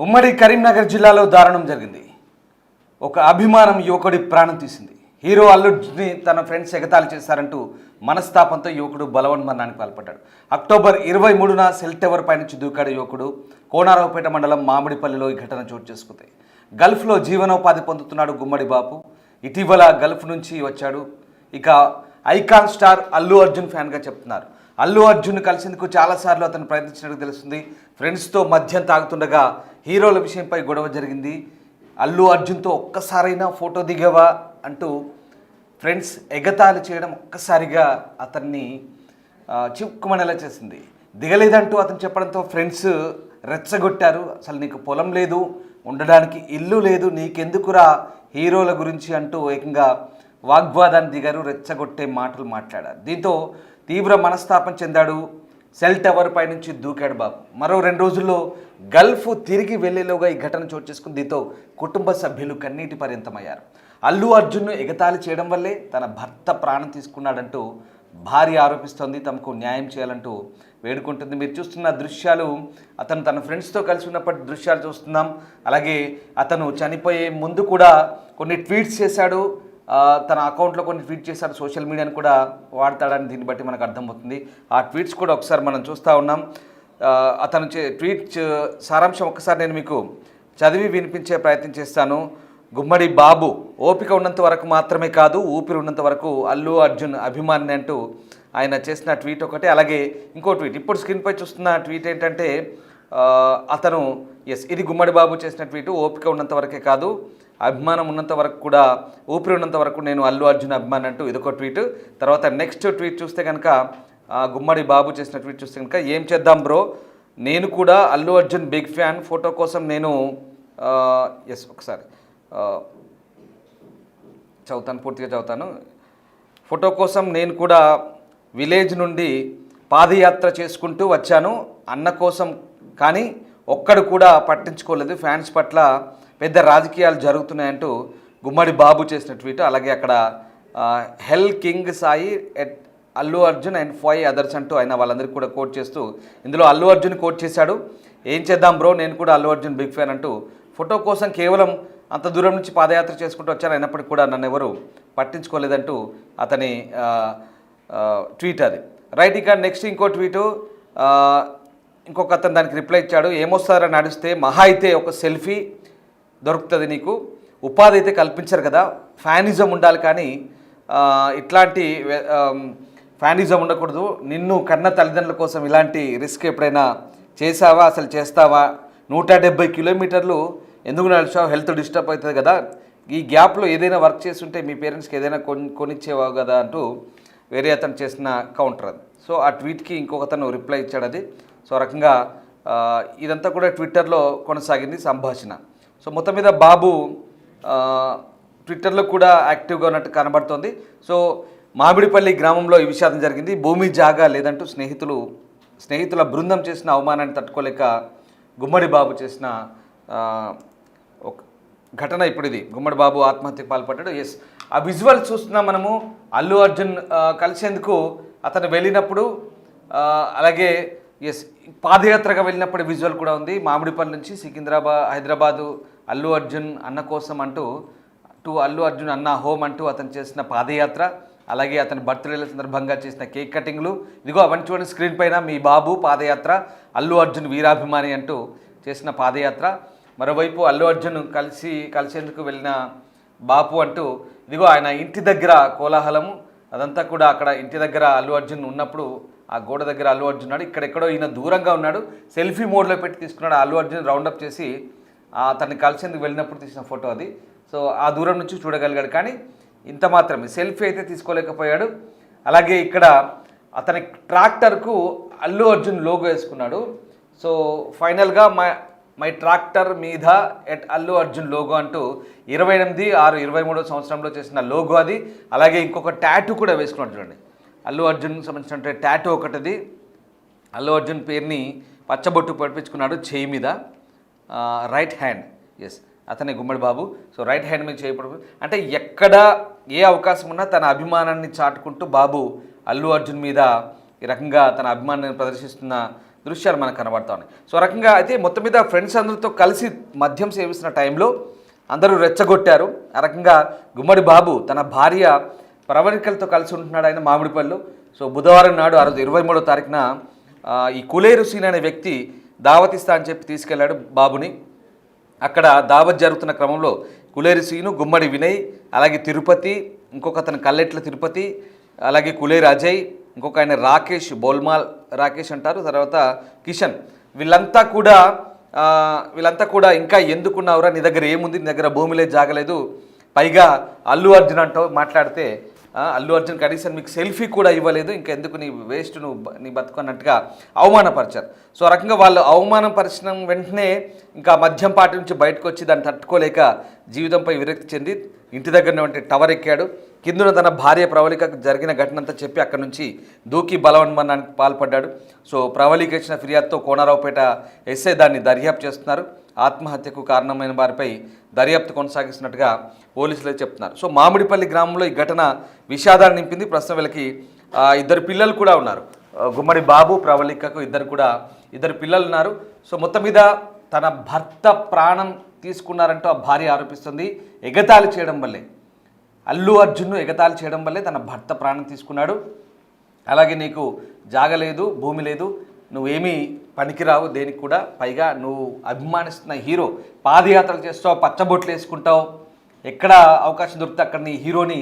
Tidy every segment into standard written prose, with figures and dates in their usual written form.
ఉమ్మడి కరీంనగర్ జిల్లాలో దారుణం జరిగింది. ఒక అభిమానం యువకుడి ప్రాణం తీసింది. హీరో అల్లుని తన ఫ్రెండ్స్ ఎగతాళి చేశారంటూ మనస్తాపంతో యువకుడు బలవన్మరణానికి పాల్పడ్డాడు. అక్టోబర్ 23న సెల్ టవర్ పై నుంచి దూకాడు యువకుడు. కోనారావుపేట మండలం మామిడిపల్లిలో ఈ ఘటన చోటు చేసుకుంది. గల్ఫ్లో జీవనోపాధి పొందుతున్నాడు గుమ్మడి బాపు. ఇటీవల గల్ఫ్ నుంచి వచ్చాడు. ఇక ఐకాన్ స్టార్ అల్లు అర్జున్ ఫ్యాన్గా చెప్తున్నారు. అల్లు అర్జున్ కలిసేందుకు చాలాసార్లు అతను ప్రయత్నించినట్టు తెలుస్తుంది. ఫ్రెండ్స్తో మద్యం తాగుతుండగా హీరోల విషయంపై గొడవ జరిగింది. అల్లు అర్జున్తో ఒక్కసారైనా ఫోటో దిగవా అంటూ ఫ్రెండ్స్ ఎగతాళి చేయడం ఒక్కసారిగా అతన్ని చిక్కుమనేలా చేసింది. దిగలేదంటూ అతను చెప్పడంతో ఫ్రెండ్స్ రెచ్చగొట్టారు. అసలు నీకు పొలం లేదు, ఉండడానికి ఇల్లు లేదు, నీకెందుకురా హీరోల గురించి అంటూ ఏకంగా వాగ్వాదాన్ని దిగారు. రెచ్చగొట్టే మాటలు మాట్లాడారు. దీంతో తీవ్ర మనస్తాపం చెందాడు. సెల్ టవర్ పై నుంచి దూకాడు బాబు. మరో 2 రోజుల్లో గల్ఫ్ తిరిగి వెళ్లేలోగా ఈ ఘటన చోటు చేసుకుంది. దీంతో కుటుంబ సభ్యులు కన్నీటి పర్యంతమయ్యారు. అల్లు అర్జున్ను ఎగతాళి చేయడం వల్లే తన భర్త ప్రాణం తీసుకున్నాడంటూ భార్య ఆరోపిస్తోంది. తమకు న్యాయం చేయాలంటూ వేడుకుంటుంది. మీరు చూస్తున్న దృశ్యాలు అతను తన ఫ్రెండ్స్తో కలిసి ఉన్నప్పటి దృశ్యాలు చూస్తున్నాం. అలాగే అతను చనిపోయే ముందు కూడా కొన్ని ట్వీట్స్ చేశాడు. తన అకౌంట్లో కొన్ని ట్వీట్ చేశాడు. సోషల్ మీడియాను కూడా వాడతాడని దీన్ని బట్టి మనకు అర్థమవుతుంది. ఆ ట్వీట్స్ కూడా ఒకసారి మనం చూస్తూ ఉన్నాం. అతను ట్వీట్ సారాంశం ఒకసారి నేను మీకు చదివి వినిపించే ప్రయత్నం చేస్తాను. గుమ్మడి బాబు ఓపిక ఉన్నంత వరకు మాత్రమే కాదు, ఊపిరి ఉన్నంత వరకు అల్లు అర్జున్ అభిమాని అంటూ ఆయన చేసిన ట్వీట్ ఒకటి. అలాగే ఇంకో ట్వీట్ ఇప్పుడు స్క్రీన్పై చూస్తున్న ట్వీట్ ఏంటంటే అతను ఇది గుమ్మడి బాబు చేసిన ట్వీట్. ఓపిక ఉన్నంత వరకే కాదు, అభిమానం ఉన్నంత వరకు కూడా, ఊపిరి ఉన్నంత వరకు నేను అల్లు అర్జున్ అభిమాని అంటూ ఇదొక ట్వీట్. తర్వాత నెక్స్ట్ ట్వీట్ చూస్తే కనుక గుమ్మడి బాబు చేసిన ట్వీట్ చూస్తే కనుక ఏం చేద్దాం బ్రో, నేను కూడా Allu Arjun big fan, photo కోసం నేను ఒకసారి పూర్తిగా చదువుతాను. ఫోటో కోసం నేను కూడా విలేజ్ నుండి పాదయాత్ర చేసుకుంటూ వచ్చాను అన్న కోసం, కానీ ఒక్కడు కూడా పట్టించుకోలేదు. ఫ్యాన్స్ పట్ల పెద్ద రాజకీయాలు జరుగుతున్నాయంటూ గుమ్మడి బాబు చేసిన ట్వీట్. అలాగే అక్కడ హెల్ కింగ్ Sai at Allu Arjun and 5 others అంటూ ఆయన వాళ్ళందరికీ కూడా కోట్ చేస్తూ ఇందులో అల్లు అర్జున్ కోట్ చేశాడు. ఏం చేద్దాం బ్రో, నేను కూడా అల్లు అర్జున్ బిగ్ ఫ్యాన్ అంటూ ఫోటో కోసం కేవలం అంత దూరం నుంచి పాదయాత్ర చేసుకుంటూ వచ్చాను, అయినప్పటికీ కూడా నన్ను ఎవరు పట్టించుకోలేదంటూ అతని ట్వీట్ అది. రైట్. ఇక నెక్స్ట్ ఇంకో ట్వీటు ఇంకొక అతను దానికి రిప్లై ఇచ్చాడు. ఏమొస్తారని నడిస్తే మహా అయితే ఒక సెల్ఫీ దొరుకుతుంది, నీకు ఉపాధి అయితే కల్పించరు కదా, ఫ్యానిజం ఉండాలి కానీ ఇట్లాంటి ఫ్యానిజం ఉండకూడదు. నిన్ను కన్న తల్లిదండ్రుల కోసం ఇలాంటి రిస్క్ ఎప్పుడైనా చేసావా, అసలు చేస్తావా, 170 కిలోమీటర్లు ఎందుకు నడిచావు, హెల్త్ డిస్టర్బ్ అవుతుంది కదా, ఈ గ్యాప్లో ఏదైనా వర్క్ చేస్తుంటే మీ పేరెంట్స్కి ఏదైనా కొనిచ్చేవావు కదా అంటూ వేరే అతను చేసిన కౌంటర్ అది. సో ఆ ట్వీట్కి ఇంకొక అతను రిప్లై ఇచ్చాడు అది. సో ఆ రకంగా ఇదంతా కూడా ట్విట్టర్లో కొనసాగింది సంభాషణ. సో మొత్తం మీద బాబు ట్విట్టర్లో కూడా యాక్టివ్గా ఉన్నట్టు కనబడుతోంది. సో మామిడిపల్లి గ్రామంలో ఈ విషాదం జరిగింది. భూమి జాగా లేదంటూ స్నేహితుల బృందం చేసిన అవమానాన్ని తట్టుకోలేక గుమ్మడి బాబు చేసిన ఒక ఘటన ఇప్పుడు ఇది. గుమ్మడి బాబు ఆత్మహత్యకు పాల్పడ్డాడు. ఆ విజువల్ చూస్తున్నాం మనము. అల్లు అర్జున్ కలిసేందుకు అతను వెళ్ళినప్పుడు, అలాగే పాదయాత్రగా వెళ్ళినప్పుడు విజువల్ కూడా ఉంది. మామిడిపల్లి నుంచి హైదరాబాదు అల్లు అర్జున్ అన్న కోసం అంటూ అల్లు అర్జున్ అన్న హోమ్ అంటూ అతను చేసిన పాదయాత్ర, అలాగే అతని బర్త్డేల సందర్భంగా చేసిన కేక్ కటింగ్లు, ఇదిగో అవన్నీ చూడండి స్క్రీన్ పైన. మీ బాబు పాదయాత్ర, అల్లు అర్జున్ వీరాభిమాని అంటూ చేసిన పాదయాత్ర. మరోవైపు అల్లు అర్జున్ కలిసేందుకు వెళ్ళిన బాపు అంటూ ఇదిగో ఆయన ఇంటి దగ్గర కోలాహలము, అదంతా కూడా అక్కడ ఇంటి దగ్గర అల్లు అర్జున్ ఉన్నప్పుడు ఆ గోడ దగ్గర అల్లు అర్జున్ ఉన్నాడు. ఇక్కడెక్కడో ఈయన దూరంగా ఉన్నాడు, సెల్ఫీ మోడ్లో పెట్టి తీసుకున్నాడు. అల్లు అర్జున్ రౌండప్ చేసి అతన్ని కలిసేందుకు వెళ్ళినప్పుడు తీసిన ఫోటో అది. సో ఆ దూరం నుంచి చూడగలిగాడు, కానీ ఇంత మాత్రమే, సెల్ఫీ అయితే తీసుకోలేకపోయాడు. అలాగే ఇక్కడ అతని ట్రాక్టర్కు అల్లు అర్జున్ లోగో వేసుకున్నాడు. సో ఫైనల్గా మై ట్రాక్టర్ మీద ఎట్ అల్లు అర్జున్ లోగో అంటూ 28/6/23 సంవత్సరంలో చేసిన లోగో అది. అలాగే ఇంకొక టాటూ కూడా వేసుకున్నాడు చూడండి. అల్లు అర్జున్ సంబంధించిన టాటూ ఒకటిది. అల్లు అర్జున్ పేరుని పచ్చబొట్టు పడిపించుకున్నాడు చేయి మీద, రైట్ హ్యాండ్. అతనే గుమ్మడి బాబు. సో రైట్ హ్యాండ్ మీద చేయబడు అంటే ఎక్కడ ఏ అవకాశం ఉన్నా తన అభిమానాన్ని చాటుకుంటూ బాబు అల్లు అర్జున్ మీద ఈ రకంగా తన అభిమానాన్ని ప్రదర్శిస్తున్న దృశ్యాలు మనకు కనబడతా ఉన్నాయి. సో ఆ రకంగా అయితే మొత్తం మీద ఫ్రెండ్స్ అందరితో కలిసి మద్యం సేవిస్తున్న టైంలో అందరూ రెచ్చగొట్టారు. ఆ రకంగా గుమ్మడి బాబు తన భార్య ప్రవళికలతో కలిసి ఉంటున్నాడు ఆయన మామిడిపల్లిలో. సో బుధవారం నాడు ఆ రోజు 23వ తారీఖున ఈ కులేరు సీన్ అనే వ్యక్తి దావత్ ఇస్తా అని చెప్పి తీసుకెళ్లాడు బాబుని. అక్కడ దావత్ జరుగుతున్న క్రమంలో కులేరు సీను, గుమ్మడి వినయ్, అలాగే తిరుపతి, ఇంకొక అతను కల్లెట్ల తిరుపతి, అలాగే కులేరు అజయ్, ఇంకొక ఆయన రాకేష్, బోల్మాల్ రాకేష్ అంటారు, తర్వాత కిషన్, వీళ్ళంతా కూడా ఇంకా ఎందుకున్నావురా, నీ దగ్గర ఏముంది, నీ దగ్గర భూమిలే జాగలేదు, పైగా అల్లు అర్జున్ అంటూ మాట్లాడితే అల్లు అర్జున్ కనీసం మీకు సెల్ఫీ కూడా ఇవ్వలేదు, ఇంకా ఎందుకు నీ వేస్ట్, నీ బతుకున్నట్టుగా అవమానపరిచారు. సో ఆ రకంగా వాళ్ళు అవమానపరిచిన వెంటనే ఇంకా మద్యం పార్టీ నుంచి బయటకు వచ్చి దాన్ని తట్టుకోలేక జీవితంపై విరక్తి చెంది ఇంటి దగ్గరనే ఉంటే టవర్ ఎక్కాడు. కిందున తన భార్య ప్రవళికకు జరిగిన ఘటనంతా చెప్పి అక్కడి నుంచి దూకి బలవన్మరణానికి పాల్పడ్డాడు. సో ప్రవళిక ఇచ్చిన ఫిర్యాదుతో కోనరావుపేట ఎస్ఐ దాన్ని దర్యాప్తు చేస్తున్నారు. ఆత్మహత్యకు కారణమైన వారిపై దర్యాప్తు కొనసాగిస్తున్నట్టుగా పోలీసులు చెప్తున్నారు. సో మామిడిపల్లి గ్రామంలో ఈ ఘటన విషాదాన్ని నింపింది. ప్రస్తుతం వీళ్ళకి ఇద్దరు పిల్లలు కూడా ఉన్నారు. గుమ్మడి బాబు, ప్రవళికకు ఇద్దరు పిల్లలు ఉన్నారు. సో మొత్తం మీద తన భర్త ప్రాణం తీసుకున్నారంటూ ఆ భార్య ఆరోపిస్తుంది. ఎగతాళి చేయడం వల్లే, అల్లు అర్జున్ను ఎగతాళి చేయడం వల్లే తన భర్త ప్రాణం తీసుకున్నాడు. అలాగే నీకు జాగలేదు, భూమి లేదు, నువ్వేమీ పనికిరావు దేనికి కూడా, పైగా నువ్వు అభిమానిస్తున్న హీరో పాదయాత్రలు చేస్తావు, పచ్చబొట్లు వేసుకుంటావు, ఎక్కడ అవకాశం దొరికితే అక్కడ నీ హీరోని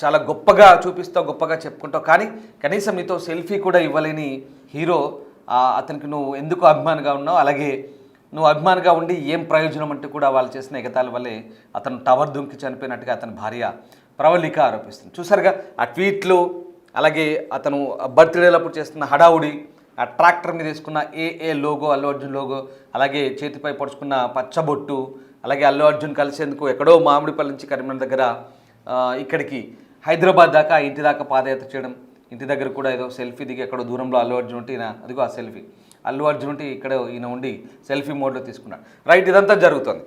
చాలా గొప్పగా చూపిస్తావు, గొప్పగా చెప్పుకుంటావు, కానీ కనీసం నీతో సెల్ఫీ కూడా ఇవ్వలేని హీరో అతనికి నువ్వు ఎందుకు అభిమానిగా ఉన్నావు, అలాగే నువ్వు అభిమానిగా ఉండి ఏం ప్రయోజనం అంటూ కూడా వాళ్ళు చేసిన ఎగతాళి వల్లే అతను టవర్ దుంకి చనిపోయినట్టుగా అతని భార్య ప్రవళిక ఆరోపిస్తుంది. చూసారుగా ఆ ట్వీట్లు, అలాగే అతను బర్త్డేలప్పుడు చేస్తున్న హడావుడి, ఆ ట్రాక్టర్ మీద వేసుకున్న ఏ లోగో, అల్లు అర్జున్ లోగో, అలాగే చేతిపై పడుచుకున్న పచ్చబొట్టు, అలాగే అల్లు అర్జున్ కలిసేందుకు ఎక్కడో మామిడిపల్లి నుంచి కరీంనగర్ దగ్గర ఇక్కడికి హైదరాబాద్ దాకా, ఇంటి దాకా పాదయాత్ర చేయడం, ఇంటి దగ్గర కూడా ఏదో సెల్ఫీ దిగి ఎక్కడో దూరంలో అల్లు అర్జున్ ఉంటే ఈయన అదిగో ఆ సెల్ఫీ, అల్లు అర్జున్ ఉంటే ఇక్కడ ఈయన ఉండి సెల్ఫీ మోడ్లో తీసుకున్నాడు. రైట్, ఇదంతా జరుగుతుంది.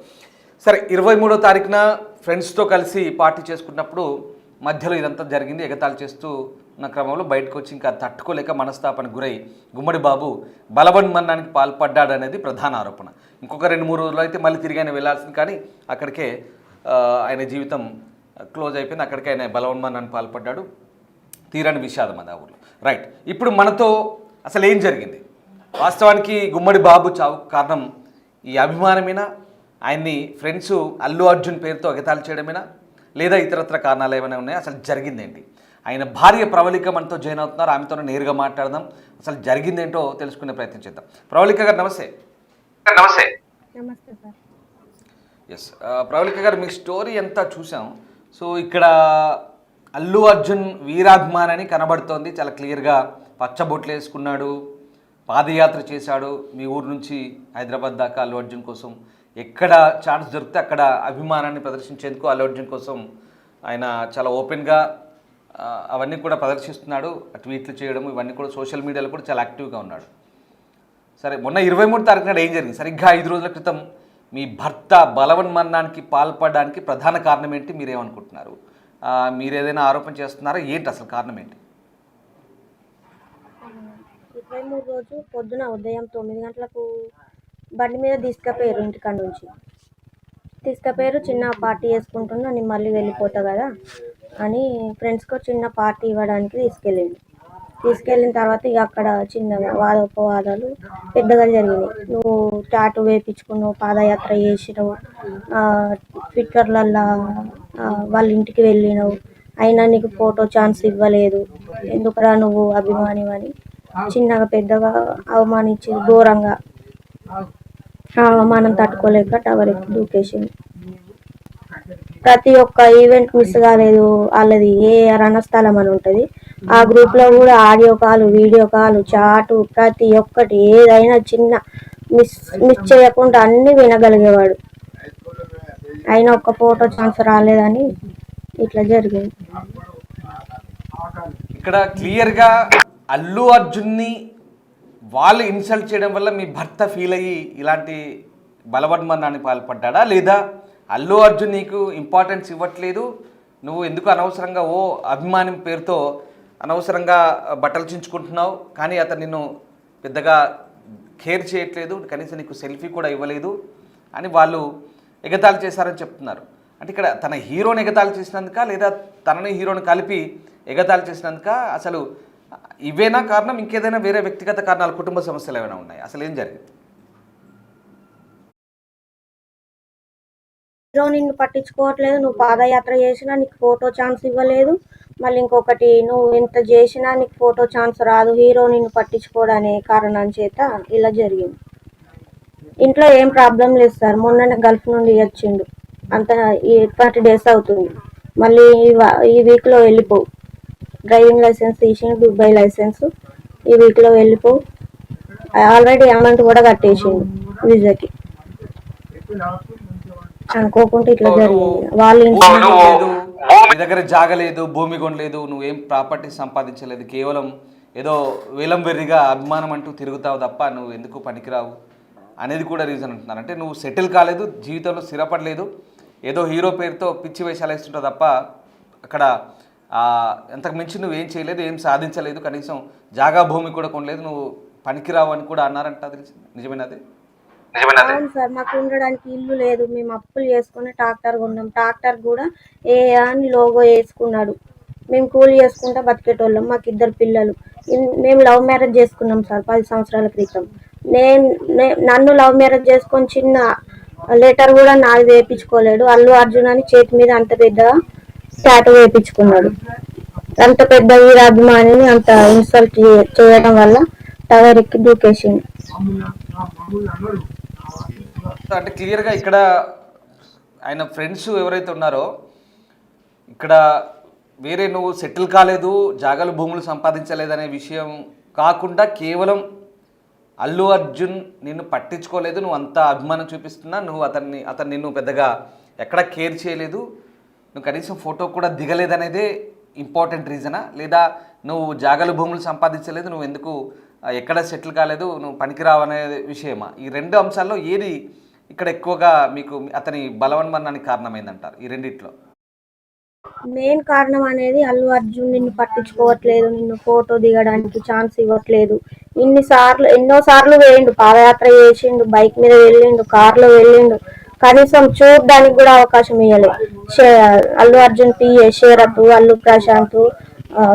సరే, 23వ తారీఖున ఫ్రెండ్స్తో కలిసి పార్టీ చేసుకున్నప్పుడు మధ్యలో ఇదంతా జరిగింది. ఎగతాళి చేస్తూ ఉన్న క్రమంలో బయటకు వచ్చి ఇంకా తట్టుకోలేక మనస్తాపానికి గురై గుమ్మడి బాబు బలవన్మరణానికి పాల్పడ్డాడనేది ప్రధాన ఆరోపణ. ఇంకొక 2-3 రోజులు అయితే మళ్ళీ తిరిగి ఆయన వెళ్ళాల్సింది, కానీ అక్కడికే ఆయన జీవితం క్లోజ్ అయిపోయింది. అక్కడికే ఆయన బలవన్మరణానికి పాల్పడ్డాడు. తీరని విషాదం అది ఆ ఊళ్ళో. రైట్, ఇప్పుడు మనతో అసలు ఏం జరిగింది, వాస్తవానికి గుమ్మడి బాబు చావు కారణం ఈ అభిమానమేనా, ఆయన్ని ఫ్రెండ్స్ అల్లు అర్జున్ పేరుతో ఎగతాళి చేయడమేనా, లేదా ఇతరత్ర కారణాలు ఏమైనా ఉన్నాయా, అసలు జరిగిందేంటి? ఆయన భార్య ప్రవళిక మనతో జాయిన్ అవుతున్నారు, ఆమెతో నేరుగా మాట్లాడదాం, అసలు జరిగిందేంటో తెలుసుకునే ప్రయత్నం చేద్దాం. ప్రవళిక గారు నమస్తే. నమస్తే. నమస్తే సార్. ఎస్, ప్రవళిక గారు, మీ స్టోరీ అంతా చూసాం. సో ఇక్కడ అల్లు అర్జున్ వీరాభిమానని కనబడుతోంది, చాలా క్లియర్గా పచ్చబొట్లు వేసుకున్నాడు, పాదయాత్ర చేశాడు మీ ఊరు నుంచి హైదరాబాద్ దాకా అల్లు అర్జున్ కోసం. ఎక్కడ ఛాన్స్ దొరికితే అక్కడ అభిమానాన్ని ప్రదర్శించేందుకు అల్లు అర్జున్ కోసం ఆయన చాలా ఓపెన్గా అవన్నీ కూడా ప్రదర్శిస్తున్నాడు. ట్వీట్లు చేయడం ఇవన్నీ కూడా సోషల్ మీడియాలో కూడా చాలా యాక్టివ్గా ఉన్నాడు. సరే, మొన్న 23వ తారీఖు నాడు ఏం జరిగింది? సరిగ్గా 5 రోజుల క్రితం మీ భర్త బలవన్మరణానికి పాల్పడడానికి ప్రధాన కారణం ఏంటి, మీరేమనుకుంటున్నారు? మీరు ఏదైనా ఆరోపణ చేస్తున్నారా, ఏంటి అసలు కారణం ఏంటి? 23 రోజు పొద్దున ఉదయం 9 గంటలకు బండి మీద తీసుకుపోయారు, ఇంటికాడ నుంచి తీసుకుపోయారు. చిన్న పార్టీ చేసుకుంటున్నా, నేను మళ్ళీ వెళ్ళిపోతా కదా అని ఫ్రెండ్స్కి చిన్న పార్టీ ఇవ్వడానికి తీసుకెళ్ళిన తర్వాత ఇక అక్కడ చిన్నగా వాదోపవాదాలు పెద్దగా జరిగినాయి. నువ్వు టాటూ వేయించుకున్నావు, పాదయాత్ర చేసినావు, ట్విట్టర్లల్లో వాళ్ళ ఇంటికి వెళ్ళినావు, అయినా నీకు ఫోటో ఛాన్స్ ఇవ్వలేదు, ఎందుకురా నువ్వు అభిమానివని చిన్నగా పెద్దగా అవమానించి ఘోరంగా అవమానం తట్టుకోలేక టవర్ ఎక్కి దూకేసింది. ప్రతి ఒక్క ఈవెంట్ మిస్ కాలేదు వాళ్ళది. ఏ రణస్థలం అని ఉంటుంది, ఆ గ్రూప్లో కూడా ఆడియో కాల్, వీడియో కాల్, చాటు, ప్రతి ఒక్కటి ఏదైనా చిన్న మిస్ చేయకుండా అన్నీ వినగలిగేవాడు. అయినా ఒక్క ఫోటో ఛాన్స్ రాలేదని ఇట్లా జరిగింది. ఇక్కడ క్లియర్గా అల్లు అర్జున్ని వాళ్ళు ఇన్సల్ట్ చేయడం వల్ల మీ భర్త ఫీల్ అయ్యి ఇలాంటి బలవన్మరణానికి పాల్పడ్డా, లేదా అల్లు అర్జున్ నీకు ఇంపార్టెన్స్ ఇవ్వట్లేదు, నువ్వు ఎందుకు అనవసరంగా అభిమానం పేరుతో అనవసరంగా బట్టలు చించుకుంటున్నావు, కానీ అతను నిన్ను పెద్దగా కేర్ చేయట్లేదు, కనీసం నీకు సెల్ఫీ కూడా ఇవ్వలేదు అని వాళ్ళు ఎగతాళి చేశారని చెప్తున్నారు. అంటే ఇక్కడ తన హీరోని ఎగతాళి చేసినందుక, లేదా తనని హీరోని కలిపి ఎగతాళి చేసినందుక, అసలు ఇవేనా కారణం, ఇంకేదైనా వేరే వ్యక్తిగత కారణాలు, కుటుంబ సమస్యలు ఏమైనా ఉన్నాయి? అసలు ఏం జరిగింది? హీరో నిన్ను పట్టించుకోవట్లేదు, నువ్వు పాదయాత్ర చేసినా నీకు ఫోటో ఛాన్స్ ఇవ్వలేదు, మళ్ళీ ఇంకొకటి నువ్వు ఎంత చేసినా నీకు ఫోటో ఛాన్స్ రాదు, హీరో నిన్ను పట్టించుకోవడనే కారణం చేత ఇలా జరిగింది. ఇంట్లో ఏం ప్రాబ్లం లేదు సార్, మొన్ననే గల్ఫ్ నుండి వచ్చిండు, అంత 20 డేస్ అవుతుంది, మళ్ళీ ఈ వీక్లో వెళ్ళిపో, డ్రైవింగ్ లైసెన్స్ తీసిండు, దుబాయ్ లైసెన్స్, ఈ వీక్లో వెళ్ళిపో, ఆల్రెడీ అమౌంట్ కూడా కట్టేసిండు వీసాకి. అనుకోకుండా ఇట్లా జరిగింది. వాళ్ళ ఇంట్లో నీ దగ్గర జాగలేదు, భూమి కొనలేదు, నువ్వేం ప్రాపర్టీ సంపాదించలేదు, కేవలం ఏదో వేలం వెర్రిగా అభిమానం అంటూ తిరుగుతావు తప్ప నువ్వు ఎందుకు పనికిరావు అనేది కూడా రీజన్ అంటున్నారు. అంటే నువ్వు సెటిల్ కాలేదు, జీవితంలో స్థిరపడలేదు, ఏదో హీరో పేరుతో పిచ్చి వేషాలు వేస్తుంటావు తప్ప అక్కడ అంతకు మించి నువ్వు ఏం చేయలేదు, ఏం సాధించలేదు, కనీసం జాగా భూమి కూడా కొనలేదు, నువ్వు పనికిరావు అని కూడా అన్నారంట. అది నిజమేనది? అవును సార్, మాకు ఉండడానికి ఇల్లు లేదు, మేము అప్పులు చేసుకుని ట్రాక్టర్ కొన్నాం, ట్రాక్టర్ కూడా ఏ అని లోగో వేసుకున్నాడు, మేము కూలి చేసుకుంటా బతికేటోళ్ళం, మాకు 2 పిల్లలు, మేము లవ్ మ్యారేజ్ చేసుకున్నాం సార్ 10 సంవత్సరాల క్రితం. నన్ను లవ్ మ్యారేజ్ చేసుకొని చిన్న లెటర్ కూడా నాది వేయించుకోలేడు, అల్లు అర్జున్ అని చేతి మీద అంత పెద్దగా టాటూ వేయించుకున్నాడు. అంత పెద్ద వీరాభిమానిని అంత ఇన్సల్ట్ చేయడం వల్ల టవర్ ఎక్కి దూకేసింది. అంటే క్లియర్గా ఇక్కడ ఆయన ఫ్రెండ్స్ ఎవరైతే ఉన్నారో, ఇక్కడ వేరే నువ్వు సెటిల్ కాలేదు, జాగాలు భూములు సంపాదించలేదనే విషయం కాకుండా కేవలం అల్లు అర్జున్ నిన్ను పట్టించుకోలేదు, నువ్వు అంత అభిమానం చూపిస్తున్నా, నువ్వు అతను నిన్ను పెద్దగా ఎక్కడ కేర్ చేయలేదు, నువ్వు కనీసం ఫోటో కూడా దిగలేదనేదే ఇంపార్టెంట్ రీజనా, లేదా నువ్వు జాగాలు భూములు సంపాదించలేదు, నువ్వు ఎందుకు ఎక్కడ సెటిల్ కాలేదు, నువ్వు పనికిరావు అనే విషయమా? ఈ 2 అంశాల్లో ఏది ఇక్కడ ఎక్కువగా మీకు అతని బలవన్మరణానికి కారణమైందంటారు? ఈ రెండిట్లో మెయిన్ కారణం అనేది అల్లు అర్జున్ నిన్ను పట్టించుకోవట్లేదు, నిన్ను ఫోటో దిగడానికి ఛాన్స్ ఇవ్వట్లేదు. ఎన్నోసార్లు వేయండు, పాదయాత్ర చేసిండు, బైక్ మీద వెళ్ళిండు, కార్లో వెళ్ళిండు, కనీసం చూడడానికి కూడా అవకాశం ఇవ్వలేదు. అల్లు అర్జున్ పిఏ శరత్, అల్లు ప్రశాంత్,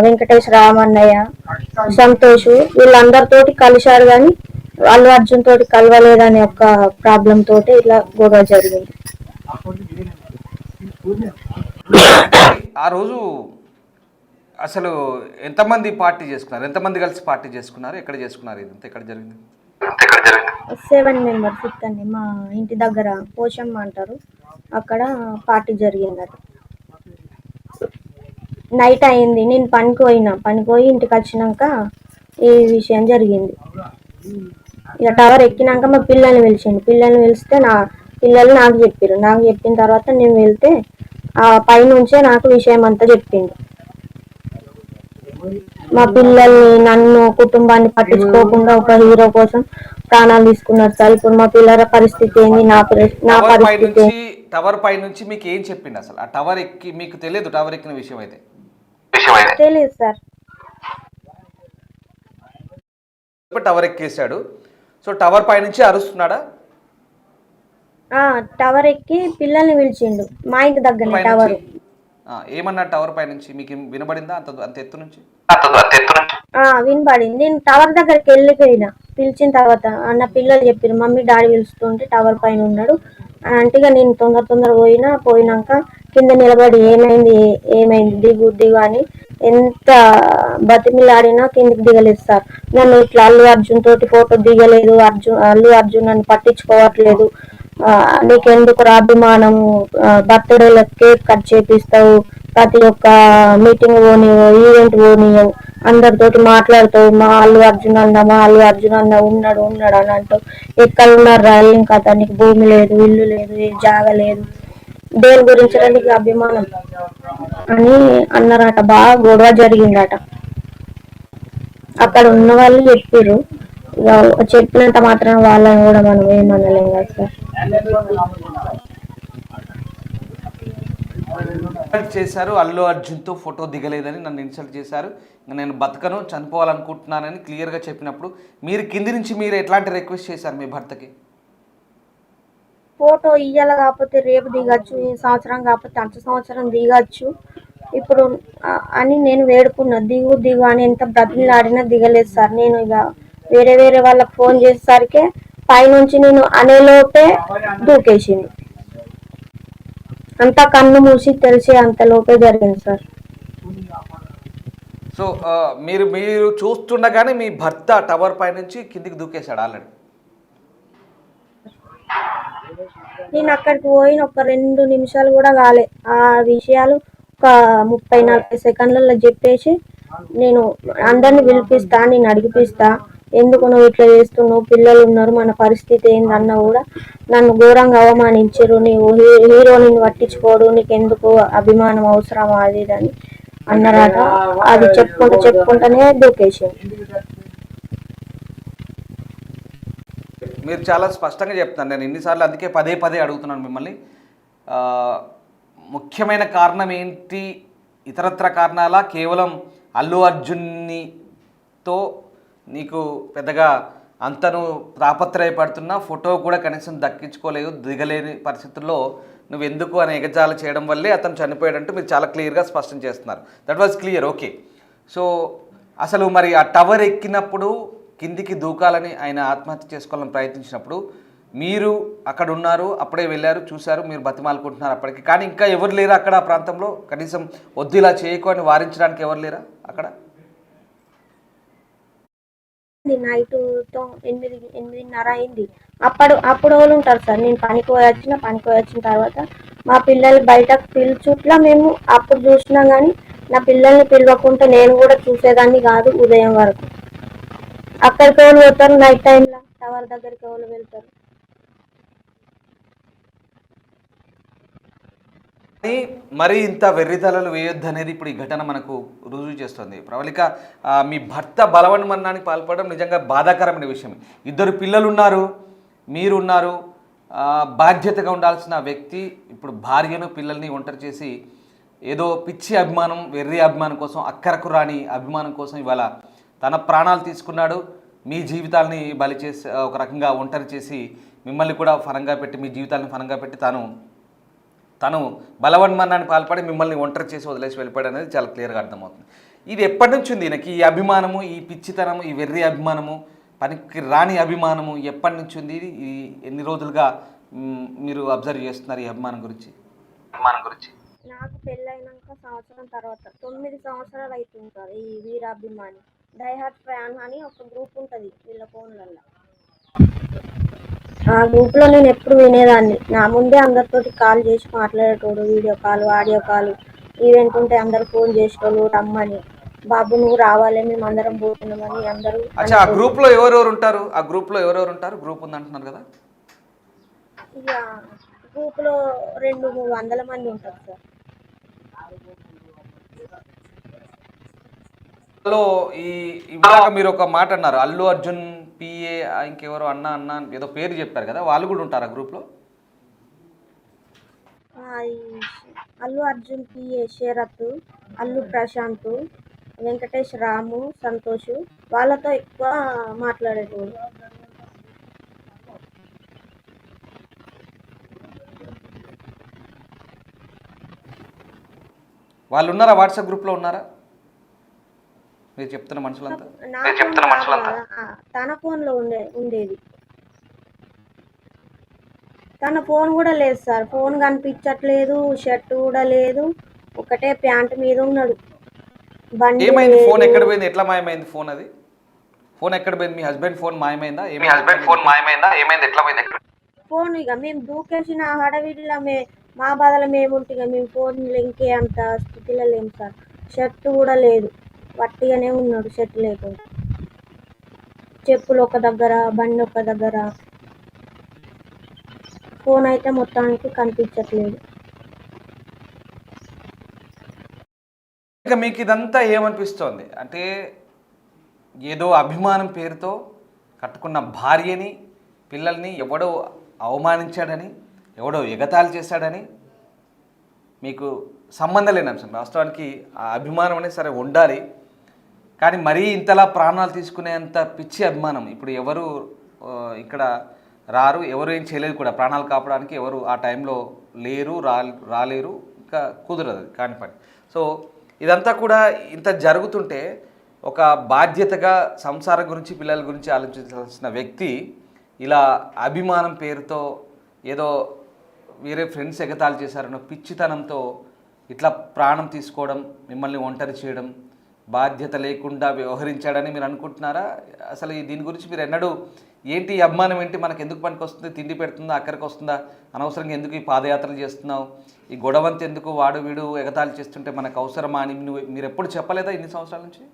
వెంకటేష్ రామన్నయ్య, సంతోష్ వీళ్ళందరితోటి కలిశారు, కానీ అల్లు అర్జున్ తోటి కలవలేదనే ఒక ప్రాబ్లం తోటి ఇట్లా గొడవ జరిగింది. ఆ రోజు అసలు ఎంతమంది పార్టీ చేసుకున్నారు, ఎంతమంది కలిసి పార్టీ చేసుకున్నారు, ఎక్కడ చేసుకున్నారు, ఇదంతా ఎక్కడ జరిగింది? 7 మెంబర్స్ ఇక్కడనే మా ఇంటి దగ్గర పోషమ్మ అంటారు, అక్కడ పార్టీ జరిగింది. అది నైట్ అయింది, నేను పనిపోయి ఇంటికి వచ్చినాక ఈ విషయం జరిగింది. ఇక టవర్ ఎక్కినాక మా పిల్లల్ని పిలిస్తే నా పిల్లలు నాకు చెప్పిన తర్వాత నేను వెళ్తే ఆ పైనుంచే నాకు విషయం అంతా చెప్పిండు. మా పిల్లల్ని, నన్ను, కుటుంబాన్ని పట్టించుకోకుండా ఒక హీరో కోసం ప్రాణాలు తీసుకున్నారు సార్. ఇప్పుడు మా పిల్లల పరిస్థితి ఏంది, నా పరిస్థితి. టవర్ పై నుంచి మీకు ఏం చెప్పిండు అసలు? ఆ టవర్ ఎక్కి మీకు తెలియదు, టవర్ ఎక్కిన విషయం అయితే తెలియదు సార్. టవర్ ఎక్కేసాడు, సో టవర్ పై నుంచి అరుస్తున్నాడా? టవర్ ఎక్కి పిల్లల్ని పిలిచిండు, మా ఇంటి దగ్గర టవర్. ఏమన్నా టవర్ పై నుంచి మీకు వినబడిందా? అంత ఎత్తు నుంచి వినబడింది. నేను టవర్ దగ్గరికి వెళ్ళిపోయినా, పిలిచిన తర్వాత అన్న పిల్లలు చెప్పారు, మమ్మీ డాడీ పిలుస్తుంటే టవర్ పైన ఉన్నాడు అని అంటే, నేను తొందర పోయినాక కింద నిలబడి ఏమైంది దిగు అని ఎంత బతిమిలాడినా కిందికి దిగలేదు సార్. నన్ను ఇట్లా అల్లు అర్జున్ తోటి ఫోటో దిగలేదు, అల్లు అర్జున్ నన్ను పట్టించుకోవట్లేదు, నీకెందుకు అభిమానం, బర్త్డేలో కేక్ కట్ చేపిస్తావు, ప్రతి ఒక్క మీటింగ్ పోనీయవు, ఈవెంట్ పోనీయవు, అందరితోటి మాట్లాడుతావు, మా అల్లు అర్జున్ అన్న ఉన్నాడు అని అంటావు, ఎక్కడ ఉన్నారా ఇంకా నీకు భూమి లేదు, ఇల్లు లేదు, జాగా లేదు, దేని గురించి నీకు అభిమానం అని అన్నారట. బాగా గొడవ జరిగిందట. అక్కడ ఉన్న వాళ్ళు చెప్పారు, చెప్పినంత మాత్రం వాళ్ళని కూడా మనం ఏమనలేం కదా సార్. ఇన్సల్ట్ చేశారు, అల్లు అర్జున్తో ఫోటో దిగలేదని నన్ను ఇన్సల్ట్ చేశారు, నేను బతకను చనిపోవాలనుకుంటున్నానని క్లియర్గా చెప్పినప్పుడు మీరు కింది నుంచి మీరు ఎట్లాంటి రిక్వెస్ట్ చేశారు మీ భర్తకి? ఫోటో ఇయ్యాల కాకపోతే రేపు దిగచ్చు, ఈ సంవత్సరం కాకపోతే అంత సంవత్సరం దిగచ్చు ఇప్పుడు అని నేను వేడుకున్నా. దిగు దిగు అని ఎంత బ్రతిమలాడినా దిగలేదు సార్. నేను ఇక వేరే వేరే వాళ్ళకి ఫోన్ చేసేసరికి పైనుంచి నేను అనేలోపే దూకేసింది. అంతా కన్ను మూసి తెలిసే అంతలోపే జరిగింది సార్. సో మీరు మీరు చూస్తుండగానే మీ భర్త టవర్ పై నుంచి కిందికి దూకేశాడు ఆల్రెడీ. నేను అక్కడికి పోయిన ఒక 2 నిమిషాలు కూడా కాలే. ఆ విషయాలు ఒక 30-40 సెకండ్లలో చెప్పేసి నేను అందరిని పిలిపిస్తా, నేను అడిగిపిస్తా, ఎందుకు నువ్వు ఇట్లా చేస్తున్నావు, పిల్లలు ఉన్నారు, మన పరిస్థితి ఏందన్నా కూడా నన్ను ఘోరంగా అవమానించారు, నీవు హీరోని పట్టించుకోడు, నీకు ఎందుకు అభిమానం అవసరమా అది ఇది అని అన్నారట. అది చెప్పుకుంటూనే దూకేసాను. మీరు చాలా స్పష్టంగా చెప్తాను, నేను ఎన్నిసార్లు అందుకే పదే పదే అడుగుతున్నాను మిమ్మల్ని. ముఖ్యమైన కారణం ఏంటి? ఇతరత్ర కారణాలా, కేవలం అల్లు అర్జున్నితో నీకు పెద్దగా అంతను తాపత్రయపడుతున్నా ఫోటో కూడా కనీసం దక్కించుకోలేదు, దిగలేని పరిస్థితుల్లో నువ్వు ఎందుకు అని ఎగజాలు చేయడం వల్లే అతను చనిపోయాడంటూ మీరు చాలా క్లియర్గా స్పష్టం చేస్తున్నారు. That was clear, okay. So అసలు మరి ఆ టవర్ ఎక్కినప్పుడు కిందికి దూకాలని ఆయన ఆత్మహత్య చేసుకోవాలని ప్రయత్నించినప్పుడు మీరు అక్కడ ఉన్నారు, అప్పుడే వెళ్ళారు, చూశారు, మీరు బతిమాలుకుంటున్నారు అప్పటికి, కానీ ఇంకా ఎవరు లేరా అక్కడ ఆ ప్రాంతంలో? కనీసం వద్దు ఇలా చేయకు అని వారించడానికి ఎవరు లేరా అక్కడ? నైట్ 8:30 అయింది. అప్పుడు వాళ్ళు ఉంటారు సార్. నేను పనికి పోయి వచ్చిన తర్వాత మా పిల్లలు బయటకు పిలుచుట్లా మేము అప్పుడు చూసినాం, కానీ నా పిల్లల్ని పిలవకుంటే నేను కూడా చూసేదాన్ని కాదు ఉదయం వరకు. అక్కడికి ఎవరు పోతారు నైట్ టైంలో? టవర్ దగ్గరికి ఎవరు వెళ్తారు? మరి ఇంత వెర్రితలలు వేయొద్దు అనేది ఇప్పుడు ఈ ఘటన మనకు రుజువు చేస్తుంది. ప్రవళిక, మీ భర్త బలవన్మరణానికి పాల్పడడం నిజంగా బాధాకరమైన విషయం. 2 పిల్లలు ఉన్నారు, మీరున్నారు, బాధ్యతగా ఉండాల్సిన వ్యక్తి ఇప్పుడు భార్యను పిల్లల్ని ఒంటరి చేసి ఏదో పిచ్చి అభిమానం, వెర్రి అభిమానం కోసం, అక్కరకు రాని అభిమానం కోసం ఇవాళ తన ప్రాణాలు తీసుకున్నాడు. మీ జీవితాలని బలి చేసి ఒక రకంగా ఒంటరి చేసి మిమ్మల్ని కూడా ఫలంగా పెట్టి, మీ జీవితాలను ఫలంగా పెట్టి తను బలవన్మరణానికి పాల్పడి మిమ్మల్ని ఒంటరి చేసి వదిలేసి వెళ్ళిపోయాడు అనేది చాలా క్లియర్గా అర్థమవుతుంది. ఇది ఎప్పటి నుంచి ఉంది ఈయనకి ఈ అభిమానము, ఈ పిచ్చితనము, ఈ వెర్రి అభిమానము, పనికి రాని అభిమానము ఎప్పటి నుంచి ఉంది? ఈ ఎన్ని రోజులుగా మీరు అబ్జర్వ్ చేస్తున్నారు ఈ అభిమానం గురించి? నాకు పెళ్ళైనాక సంవత్సరం తర్వాత 9 సంవత్సరాలు అవుతుంది సార్. ఈ వీరాభిమాని డైహార్ట్ ఫ్యాన్ అని ఒక గ్రూప్ ఉంటుంది వీళ్ళ ఫోన్లలో. ఆ గ్రూప్లో నేను ఎప్పుడు వినేదాన్ని. నా ముందే అందరితోటి కాల్ చేసి మాట్లాడేటోడు, video call, audio call, event ఉంటే అందరు ఫోన్ చేసేటోళ్ళు రమ్మని, బాబు నువ్వు రావాలి మేము అందరం పోతున్నామని అందరూ. ఆ గ్రూప్లో ఎవరెవరు ఉంటారు? గ్రూప్ ఉంది అంటున్నారు కదా. ఇక గ్రూప్లో 200-300 మంది ఉంటారు సార్. ఇవాళ మీరు ఒక మాట అన్నారు, అల్లు అర్జున్ పిఏ ఇంకెవరో అన్న ఏదో పేరు చెప్పారు కదా, వాళ్ళు కూడా ఉంటారు ఆ గ్రూప్లో? అల్లు అర్జున్ పిఏ శరత్, అల్లు ప్రశాంత్, వెంకటేష్, రాము, సంతోష్ వాళ్ళతో ఎక్కువ మాట్లాడేటోడు. వాళ్ళు ఉన్నారా? వాట్సాప్ గ్రూప్లో ఉన్నారా మీరు చెప్తున్న మనుషులంతా? తన ఫోన్లో ఉండేది. తన ఫోన్ కూడా లేదు సార్. ఫోన్ కనిపించట్లేదు, షర్ట్ కూడా లేదు, ఒకటే ప్యాంట్ మీద ఉన్నాడు. ఏమైంది? ఫోన్ ఎక్కడ పోయింది? ఎట్లా మాయమైంది ఫోన్? అది ఫోన్ ఎక్కడ పోయింది? మీ హస్బెండ్ ఫోన్ మాయమైందా? ఏమైంది? ఎట్లా పోయింది? ఫోన్ ఇక మేము దూకేసిన హడవిడిలో మా బాధలో మేము ఉంటే మేము ఫోన్ ఇంకే అంత స్థితిలో లేము సార్. షర్ట్ కూడా లేదు, వట్టిగానే ఉన్నాడు షర్ట్ లేకుండా. చెప్పులు ఒక దగ్గర, బండి ఒక దగ్గర, ఫోన్ అయితే మొత్తానికి కనిపించట్లేదు. ఇక మీకు ఇదంతా ఏమనిపిస్తోంది అంటే, ఏదో అభిమానం పేరుతో కట్టుకున్న భార్యని, పిల్లల్ని ఎవడో అవమానించాడని, ఎవడో ఎగతాళి చేశాడని, మీకు సంబంధం లేని అంశం. వాస్తవానికి ఆ అభిమానం అనేది సరే ఉండాలి, కానీ మరీ ఇంతలా ప్రాణాలు తీసుకునేంత పిచ్చి అభిమానం ఇప్పుడు ఎవరు ఇక్కడ రారు, ఎవరు ఏం చేయలేదు కూడా. ప్రాణాలు కాపాడడానికి ఎవరు ఆ టైంలో లేరు, రాలేరు, ఇంకా కుదరదు, అది కాని పని. సో ఇదంతా కూడా ఇంత జరుగుతుంటే ఒక బాధ్యతగా సంసారం గురించి, పిల్లల గురించి ఆలోచించాల్సిన వ్యక్తి ఇలా అభిమానం పేరుతో ఏదో వేరే ఫ్రెండ్స్ ఎగతాళి చేశారనో పిచ్చితనంతో ఇట్లా ప్రాణం తీసుకోవడం, మిమ్మల్ని ఒంటరి చేయడం, బాధ్యత లేకుండా వ్యవహరించాడని మీరు అనుకుంటున్నారా? అసలు దీని గురించి మీరు ఎన్నడూ ఏంటి, ఈ అభిమానం ఏంటి, మనకు ఎందుకు పనికి వస్తుంది, తిండి పెడుతుందా, అక్కడికి వస్తుందా, అనవసరంగా ఎందుకు ఈ పాదయాత్రలు చేస్తున్నావు, ఈ గొడవంత ఎందుకు, వాడు వీడు ఎగతాళి చేస్తుంటే మనకు అవసరమా అని మీరు ఎప్పుడు చెప్పలేదా ఇన్ని సంవత్సరాల నుంచి?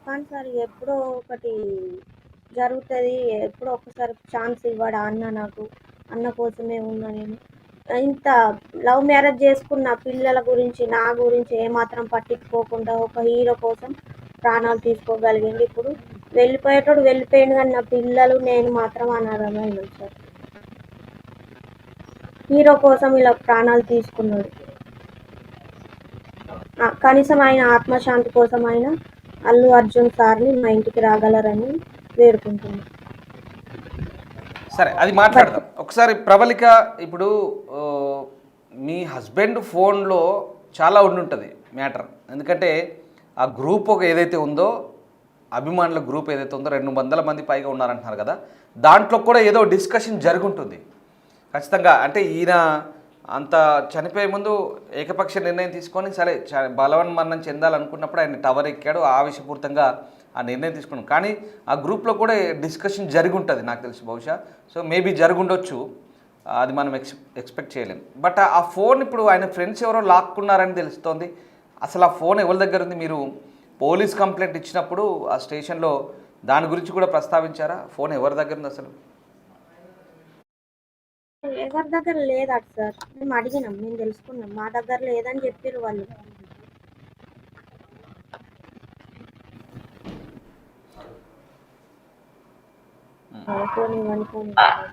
కానీ సార్ ఎప్పుడో ఒకటి జరుగుతుంది, ఎప్పుడో ఒకసారి ఛాన్స్ ఇవ్వడా అన్న, నాకు అన్న కోసమే ఉన్నా నేను. ఇంత లవ్ మ్యారేజ్ చేసుకున్న పిల్లల గురించి, నా గురించి ఏమాత్రం పట్టించుకోకుండా ఒక హీరో కోసం ప్రాణాలు తీసుకోగలిగింది. ఇప్పుడు వెళ్ళిపోయేటోడు వెళ్ళిపోయింది, కానీ నా పిల్లలు నేను మాత్రం అనాథమైనాను సార్. హీరో కోసం ఇలా ప్రాణాలు తీసుకున్నాడు. కనీసం ఆయన ఆత్మశాంతి కోసం అయినా అల్లు అర్జున్ సార్ని మా ఇంటికి రాగలరని వేడుకుంటున్నాను. సరే, అది మాట్లాడదాం ఒకసారి. ప్రబలిక, ఇప్పుడు మీ హస్బెండ్ ఫోన్లో చాలా ఉండుంటుంది మ్యాటర్. ఎందుకంటే ఆ గ్రూప్ ఒక ఏదైతే ఉందో, అభిమానుల గ్రూప్ ఏదైతే ఉందో 200 మంది పైగా ఉన్నారంటున్నారు కదా, దాంట్లో కూడా ఏదో డిస్కషన్ జరుగుంటుంది ఖచ్చితంగా. అంటే ఈయన అంత చనిపోయే ముందు ఏకపక్ష నిర్ణయం తీసుకొని సరే బలవన్మరణం చెందాలనుకున్నప్పుడు ఆయన టవర్ ఎక్కాడు, ఆవేశపూరితంగా ఆ నిర్ణయం తీసుకున్నాం. కానీ ఆ గ్రూప్లో కూడా డిస్కషన్ జరిగి ఉంటుంది నాకు తెలిసి, బహుశా. సో మేబీ జరుగుండొచ్చు, అది మనం ఎక్స్పెక్ట్ చేయలేం. బట్ ఆ ఫోన్ ఇప్పుడు ఆయన ఫ్రెండ్స్ ఎవరో లాక్కున్నారని తెలుస్తోంది. అసలు ఆ ఫోన్ ఎవరి దగ్గర ఉంది? మీరు పోలీస్ కంప్లైంట్ ఇచ్చినప్పుడు ఆ స్టేషన్లో దాని గురించి కూడా ప్రస్తావించారా? ఫోన్ ఎవరి దగ్గర ఉంది అసలు? ఎవరి దగ్గర లేదట సార్. మేము అడిగినాం, మేము తెలుసుకున్నాం, మా దగ్గర లేదని చెప్పారు వాళ్ళు. ఫోన్ ఇవ్వండి, ఫోన్ ఇవ్వండి,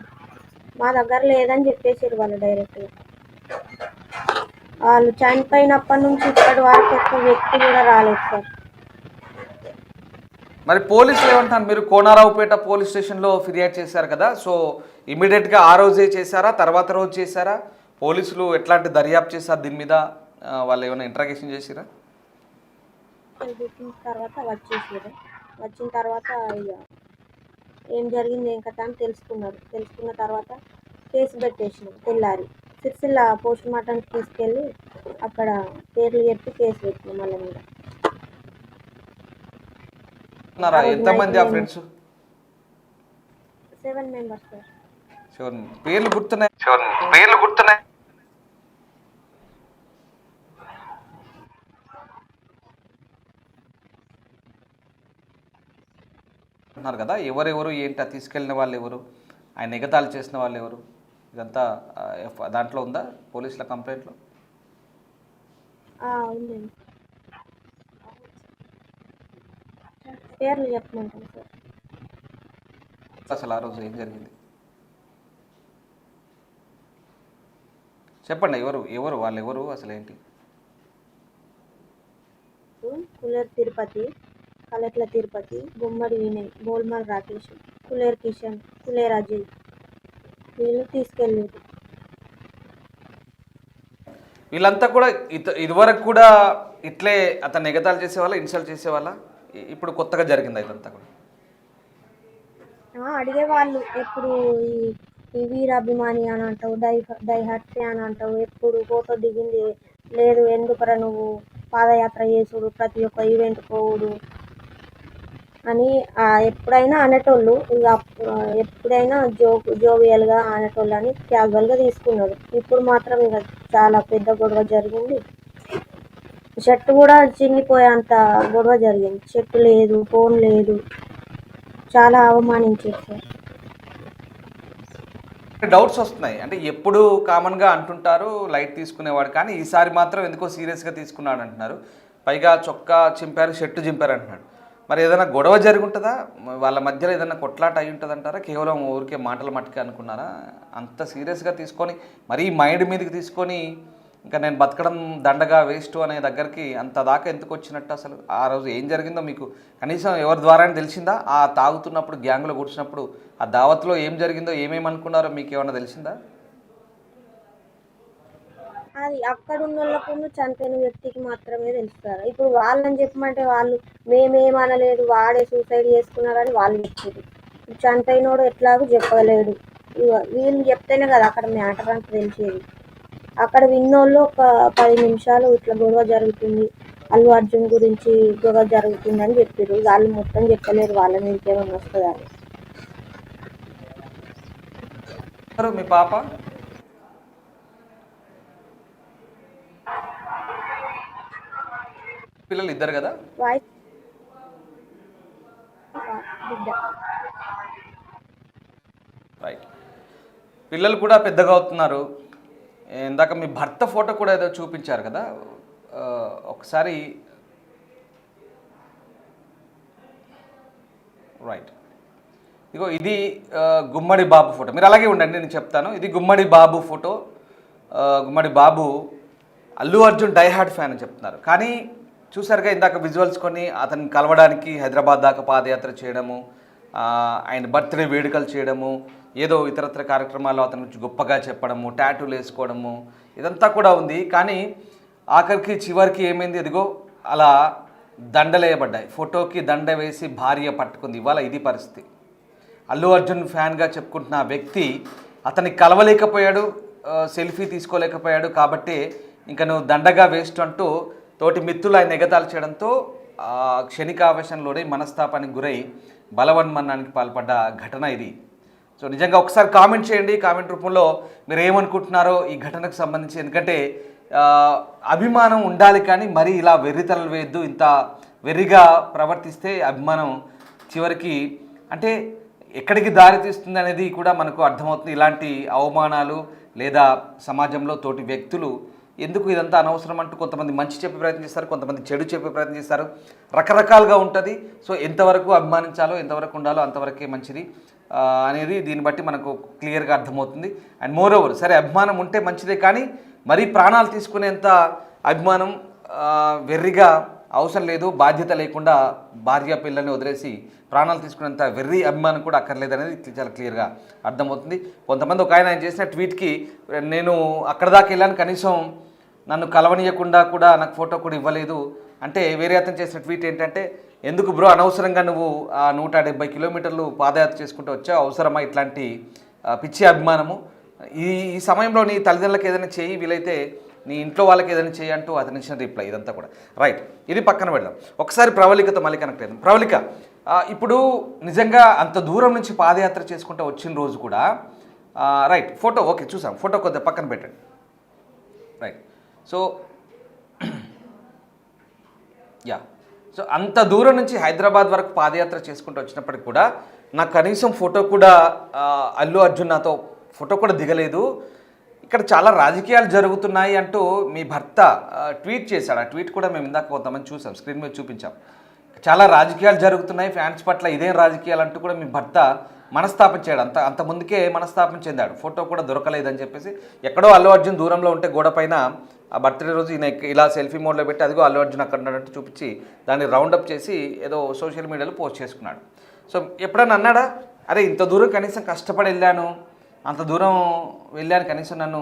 మా దగ్గర లేదని చెప్పేసారు వాళ్ళు డైరెక్ట్గా. వాళ్ళు చనిపోయినప్పటి నుంచి ఇప్పటి వరకు ఒక్క వ్యక్తి కూడా రాలేదు సార్. మరి పోలీసులు ఏమంటారు? మీరు కోనారావుపేట పోలీస్ స్టేషన్లో ఫిర్యాదు చేశారు కదా, సో ఇమీడియట్గా ఆ రోజే చేశారా, తర్వాత రోజు చేశారా? పోలీసులు ఎట్లాంటి దర్యాప్తు చేశారు దీని మీద? వాళ్ళు ఏమైనా ఇంట్రాగేషన్ చేసిరా? తర్వాత వచ్చేసారు. వచ్చిన తర్వాత ఇక ఏం జరిగింది ఏం కథ అని తెలుసుకున్నారు. తెలుసుకున్న తర్వాత కేసు పెట్టేసినాం. తెల్లారి సిరిసిల్ల పోస్ట్ మార్టంకి తీసుకెళ్ళి అక్కడ పేర్లు చెప్పి కేసు పెట్టినాం వాళ్ళ మీద. ఎంతమంది ఆ ఫ్రెండ్స్? 7 members sir. పేర్లు గుర్తున్నాయి? అంటున్నారు కదా, ఎవరెవరు ఏంటి, తీసుకెళ్ళిన వాళ్ళు ఎవరు, ఆయన ఎగతాళి చేసిన వాళ్ళు ఎవరు, ఇదంతా దాంట్లో ఉందా పోలీసుల కంప్లైంట్లో? ఉందండి, పేర్లు చెప్పమంటారు సార్. అసలు ఆ రోజు ఏం జరిగింది చెప్పండి. ఎవరు వాళ్ళు, ఎవరు అసలు ఏంటి? కులేర్ తిరుపతి, కలెక్ల తిరుపతి, గుమ్మడి వినయ్, బోల్మల్ రాకేష్, కులేర్ కిషన్, కులేర్ అజయ్, వీళ్ళు తీసుకెళ్ళారు. వీళ్ళంతా కూడా ఇదివరకు కూడా ఇట్లే అతను ఎగతాళి చేసేవాళ్ళ, ఇన్సల్ట్ చేసేవాళ్ళ? ఇప్పుడు కొత్తగా జరిగింది ఇదంతా కూడా? అడిగేవాళ్ళు ఎప్పుడు ఈ వీరాభిమాని అని అంటావు, డైహర్ట్ అని అంటావు, ఎప్పుడు ఫోటో దిగింది లేదు, ఎందుకురా నువ్వు పాదయాత్ర చేసుడు, ప్రతి ఒక్క ఈవెంట్ పోవుడు అని ఎప్పుడైనా అనేటోళ్ళు. ఇక ఎప్పుడైనా జోవియల్గా అనేటోళ్ళు అని క్యాజువల్గా తీసుకున్నారు. ఇప్పుడు మాత్రం ఇక చాలా పెద్ద గొడవ జరిగింది. షర్ట్ కూడా చినిగిపోయేంత గొడవ జరిగింది. షర్ట్ లేదు, ఫోన్ లేదు, చాలా అవమానించారు సార్. డౌట్స్ వస్తున్నాయి. అంటే ఎప్పుడు కామన్గా అంటుంటారు లైట్ తీసుకునేవాడు, కానీ ఈసారి మాత్రం ఎందుకో సీరియస్గా తీసుకున్నాడు అంటున్నారు. పైగా చొక్కా చింపారు, షర్టు చింపారు అంటున్నాడు. మరి ఏదైనా గొడవ జరిగి ఉంటుందా? వాళ్ళ మధ్యలో ఏదైనా కొట్లాట అయి ఉంటుందంటారా? కేవలం ఊరికే మాటలు మట్టుకే అనుకున్నారా? అంత సీరియస్గా తీసుకొని మరీ మైండ్ మీదకి తీసుకొని ఇంకా నేను బతకడం దండగా వేస్ట్ అనే దగ్గరికి అంత దాకా ఎందుకు వచ్చినట్టు? అసలు ఆ రోజు ఏం జరిగిందో మీకు కనీసం ఎవరి ద్వారా తెలిసిందా? ఆ తాగుతున్నప్పుడు గ్యాంగ్లో కూర్చున్నప్పుడు ఆ దావత్లో ఏం జరిగిందో, ఏమేమి అనుకున్నారో మీకు ఏమన్నా తెలిసిందా? అది అక్కడ ఉన్న వాళ్ళకు చనిపోయిన వ్యక్తికి మాత్రమే తెలుస్తారు. ఇప్పుడు వాళ్ళని చెప్పమంటే వాళ్ళు మేమేమనలేదు, వాడే సూసైడ్ చేసుకున్నారని వాళ్ళు చెప్పారు. చనిపోయినోడు ఎట్లాగో చెప్పలేడు. వీళ్ళు చెప్తేనే కదా అక్కడ మ్యాటర్ అంతా తెలిసేది. అక్కడ విన్నోళ్ళు ఒక 10 నిమిషాలు ఇట్లా గొడవ జరుగుతుంది, అల్లు అర్జున్ గురించి గొడవ జరుగుతుందని చెప్పారు. వాళ్ళు మొత్తం చెప్పలేరు, వాళ్ళ మీదకి ఏమన్నా వస్తుందా. మీ పాప పిల్లలు ఇద్దరు కదా? వాయిస్ బిడ్డ రైట్. పిల్లలు కూడా పెద్దగా అవుతున్నారు. ఇందాక మీ భర్త ఫోటో కూడా ఏదో చూపించారు కదా, ఒకసారి. రైట్, ఇగో ఇది గుమ్మడి బాబు ఫోటో. మీరు అలాగే ఉండండి, నేను చెప్తాను. ఇది గుమ్మడి బాబు ఫోటో. గుమ్మడి బాబు అల్లు అర్జున్ డైహార్డ్ ఫ్యాన్ అని చెప్తున్నారు. కానీ చూసారుగా ఇందాక విజువల్స్ కొన్ని, అతన్ని కలవడానికి హైదరాబాద్ దాకా పాదయాత్ర చేయడము, ఆయన బర్త్డే వేడుకలు చేయడము, ఏదో ఇతరత్ర కార్యక్రమాల్లో అతని గురించి గొప్పగా చెప్పడము, టాటూలు వేసుకోవడము, ఇదంతా కూడా ఉంది. కానీ ఆఖరికి చివరికి ఏమైంది? అదిగో అలా దండలేయబడ్డాయి. ఫోటోకి దండ వేసి భార్య పట్టుకుంది. ఇవాళ ఇది పరిస్థితి. అల్లు అర్జున్ ఫ్యాన్గా చెప్పుకుంటున్న ఆ వ్యక్తి అతన్ని కలవలేకపోయాడు, సెల్ఫీ తీసుకోలేకపోయాడు. కాబట్టి ఇంకా నువ్వు దండగా వేస్ట్ అంటూ తోటి మిత్రులు ఆయన ఎగతాళి చేయడంతో క్షణికావేశంలోనే మనస్తాపానికి గురై బలవన్మరణానికి పాల్పడ్డ ఘటన ఇది. సో నిజంగా ఒకసారి కామెంట్ చేయండి, కామెంట్ రూపంలో మీరు ఏమనుకుంటున్నారో ఈ ఘటనకు సంబంధించి. ఎందుకంటే అభిమానం ఉండాలి, కానీ మరీ ఇలా వెర్రితలలు వేయద్దు. ఇంత వెర్రిగా ప్రవర్తిస్తే అభిమానం చివరికి అంటే ఎక్కడికి దారి తీస్తుంది అనేది కూడా మనకు అర్థమవుతుంది. ఇలాంటి అవమానాలు లేదా సమాజంలో తోటి వ్యక్తులు ఎందుకు ఇదంతా అనవసరం అంటూ కొంతమంది మంచి చెప్పే ప్రయత్నం చేస్తారు, కొంతమంది చెడు చెప్పే ప్రయత్నం చేస్తారు. రకరకాలుగా ఉంటుంది. సో ఎంతవరకు అభిమానించాలో, ఎంతవరకు ఉండాలో అంతవరకే మంచిది అనేది దీన్ని బట్టి మనకు క్లియర్గా అర్థమవుతుంది. అండ్ మోర్ ఓవర్, సరే అభిమానం ఉంటే మంచిదే, కానీ మరీ ప్రాణాలు తీసుకునేంత అభిమానం వెర్రిగా అవసరం లేదు. బాధ్యత లేకుండా భార్య పిల్లల్ని వదిలేసి ప్రాణాలు తీసుకునేంత వెర్రి అభిమానం కూడా అక్కర్లేదు అనేది చాలా క్లియర్గా అర్థమవుతుంది. కొంతమంది ఒక ఆయన చేసిన ట్వీట్కి నేను అక్కడ దాకా వెళ్ళాను, కనీసం నన్ను కలవనీయకుండా కూడా నాకు ఫోటో కూడా ఇవ్వలేదు అంటే, వేరే అతను చేసిన ట్వీట్ ఏంటంటే, ఎందుకు బ్రో అనవసరంగా నువ్వు 170 కిలోమీటర్లు పాదయాత్ర చేసుకుంటూ వచ్చావు, అవసరమా ఇట్లాంటి పిచ్చి అభిమానము? ఈ సమయంలో నీ తల్లిదండ్రులకు ఏదైనా చేయి, వీలైతే నీ ఇంట్లో వాళ్ళకి ఏదైనా చేయి అంటూ అతని ఇచ్చిన రిప్లై. ఇదంతా కూడా రైట్. ఇది పక్కన పెడదాం. ఒకసారి ప్రవళికతో మళ్ళీ కనెక్ట్ అయ్యాం. ప్రవళిక, ఇప్పుడు నిజంగా అంత దూరం నుంచి పాదయాత్ర చేసుకుంటూ వచ్చిన రోజు కూడా రైట్, ఫోటో ఓకే చూసాం, ఫోటో కొద్దిగా పక్కన పెట్టండి. రైట్. సో యా, సో అంత దూరం నుంచి హైదరాబాద్ వరకు పాదయాత్ర చేసుకుంటూ వచ్చినప్పటికి కూడా నాకు కనీసం ఫోటో కూడా అల్లు అర్జున్ నాతో ఫోటో కూడా దిగలేదు. ఇక్కడ చాలా రాజకీయాలు జరుగుతున్నాయి అంటూ మీ భర్త ట్వీట్ చేశాడు. ఆ ట్వీట్ కూడా మేము ఇందాక కొంతమంది చూసాం, స్క్రీన్ మీద చూపించాం. చాలా రాజకీయాలు జరుగుతున్నాయి ఫ్యాన్స్ పట్ల, ఇదేం రాజకీయాలు అంటూ కూడా మీ భర్త మనస్తాపం చేయడు. అంత ముందుకే మనస్తాపం చెందాడు. ఫోటో కూడా దొరకలేదని చెప్పేసి, ఎక్కడో అల్లు అర్జున్ దూరంలో ఉంటే గోడ పైన ఆ బర్త్డే రోజు ఈయన ఇలా సెల్ఫీ మోడ్లో పెట్టి అదిగో అల్లు అర్జున్ అక్కడ ఉన్నట్టు చూపించి దాన్ని రౌండప్ చేసి ఏదో సోషల్ మీడియాలో పోస్ట్ చేసుకున్నాడు. సో ఎప్పుడన్నా అన్నాడా, అరే ఇంత దూరం కనీసం కష్టపడి వెళ్ళాను, అంత దూరం వెళ్ళాను, కనీసం నన్ను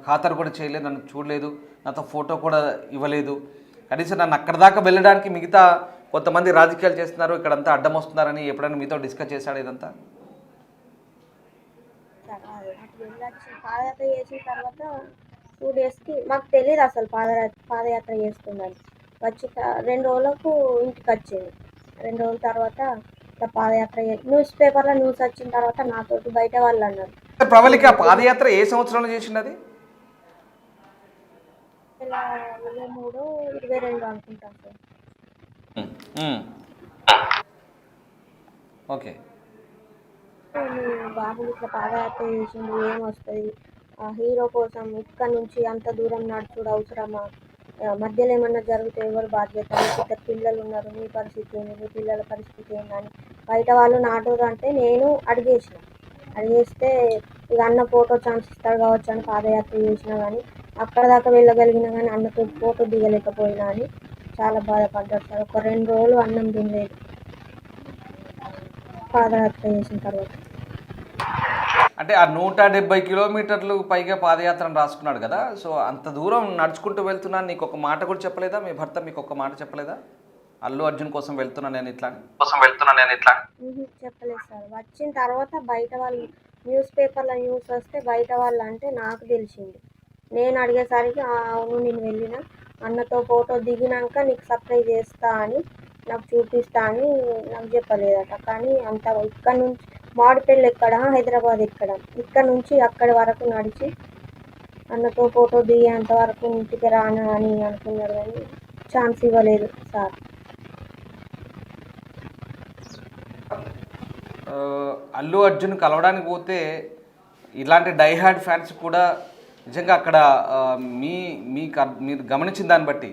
ఖాతరు కూడా చేయలేదు, నన్ను చూడలేదు, నాతో ఫోటో కూడా ఇవ్వలేదు, కనీసం నన్ను అక్కడ దాకా వెళ్ళడానికి మిగతా కొంతమంది రాజకీయాలు చేస్తున్నారు, ఇక్కడంతా అడ్డం వస్తున్నారని ఎప్పుడైనా మీతో డిస్కస్ చేశాడు ఇదంతా? పాదయాత్ర చేసిన తర్వాత 2 డేస్కి మాకు తెలియదు అసలు పాదయాత్ర చేస్తుందని. వచ్చి 2 రోజులకు ఇంటికి వచ్చింది. 2 రోజుల తర్వాత పాదయాత్ర న్యూస్ పేపర్లో న్యూస్ వచ్చిన తర్వాత నాతోటి బయట వాళ్ళు అన్నారు. ప్రవళిక పాదయాత్ర ఏ సంవత్సరంలో చేసినది? 2023, 22 అనుకుంటాను సార్. ఓకే. బాబు ఇట్లా పాదయాత్ర చేసిండు, ఏమొస్తుంది, హీరో కోసం ఇక్కడ నుంచి అంత దూరం నడుచుడు అవసరమా మధ్యలో ఏమన్నా జరిగితే ఎవరు బాధ్యత, మీకు ఇద్దరు పిల్లలు ఉన్నారు, మీ పరిస్థితి ఏంది, మీ పిల్లల పరిస్థితి ఏందని బయట వాళ్ళు నాటూరు అంటే నేను అడిగేస్తే ఇక అన్న ఫోటో ఛాన్స్ ఇస్తాడు కావచ్చు అని పాదయాత్ర చేసినా కానీ అక్కడ దాకా వెళ్ళగలిగినా కానీ అన్నతో ఫోటో దిగలేకపోయినా అని చాలా బాధపడ్డాడు సార్. ఒక 2 రోజులు అన్నం తినలేదు పాదయాత్ర చేసిన తర్వాత. అంటే ఆ 170 కిలోమీటర్లు పైగా పాదయాత్రను రాసుకున్నాడు కదా, సో అంత దూరం నడుచుకుంటూ వెళ్తున్నాను నీకు ఒక మాట కూడా చెప్పలేదా? మీ భర్త మీకు ఒక మాట చెప్పలేదా? అల్లు అర్జున్ కోసం వెళ్తున్నా నేను ఇట్లా చెప్పలేదు సార్. వచ్చిన తర్వాత బయట వాళ్ళు న్యూస్ పేపర్లో న్యూస్ వస్తే బయట వాళ్ళు అంటే నాకు తెలిసింది. నేను అడిగేసరికి అవును నేను వెళ్ళిన అన్నతో ఫోటో దిగినాక నీకు సర్ప్రైజ్ చేస్తా అని నాకు చూపిస్తా అని నాకు చెప్పలేదట. కానీ అంత ఇక్కడ నుంచి మామిడిపల్లి ఎక్కడ, హైదరాబాద్ ఇక్కడ నుంచి అక్కడి వరకు నడిచి అన్నతో ఫోటో దిగేంత వరకు ఇంటికి రాను అని అనుకున్నాడు కానీ ఛాన్స్ ఇవ్వలేదు సార్. అల్లు అర్జున్ కలవడానికి పోతే ఇలాంటి డైహార్డ్ ఫ్యాన్స్ కూడా నిజంగా అక్కడ మీరు గమనించిన దాన్ని బట్టి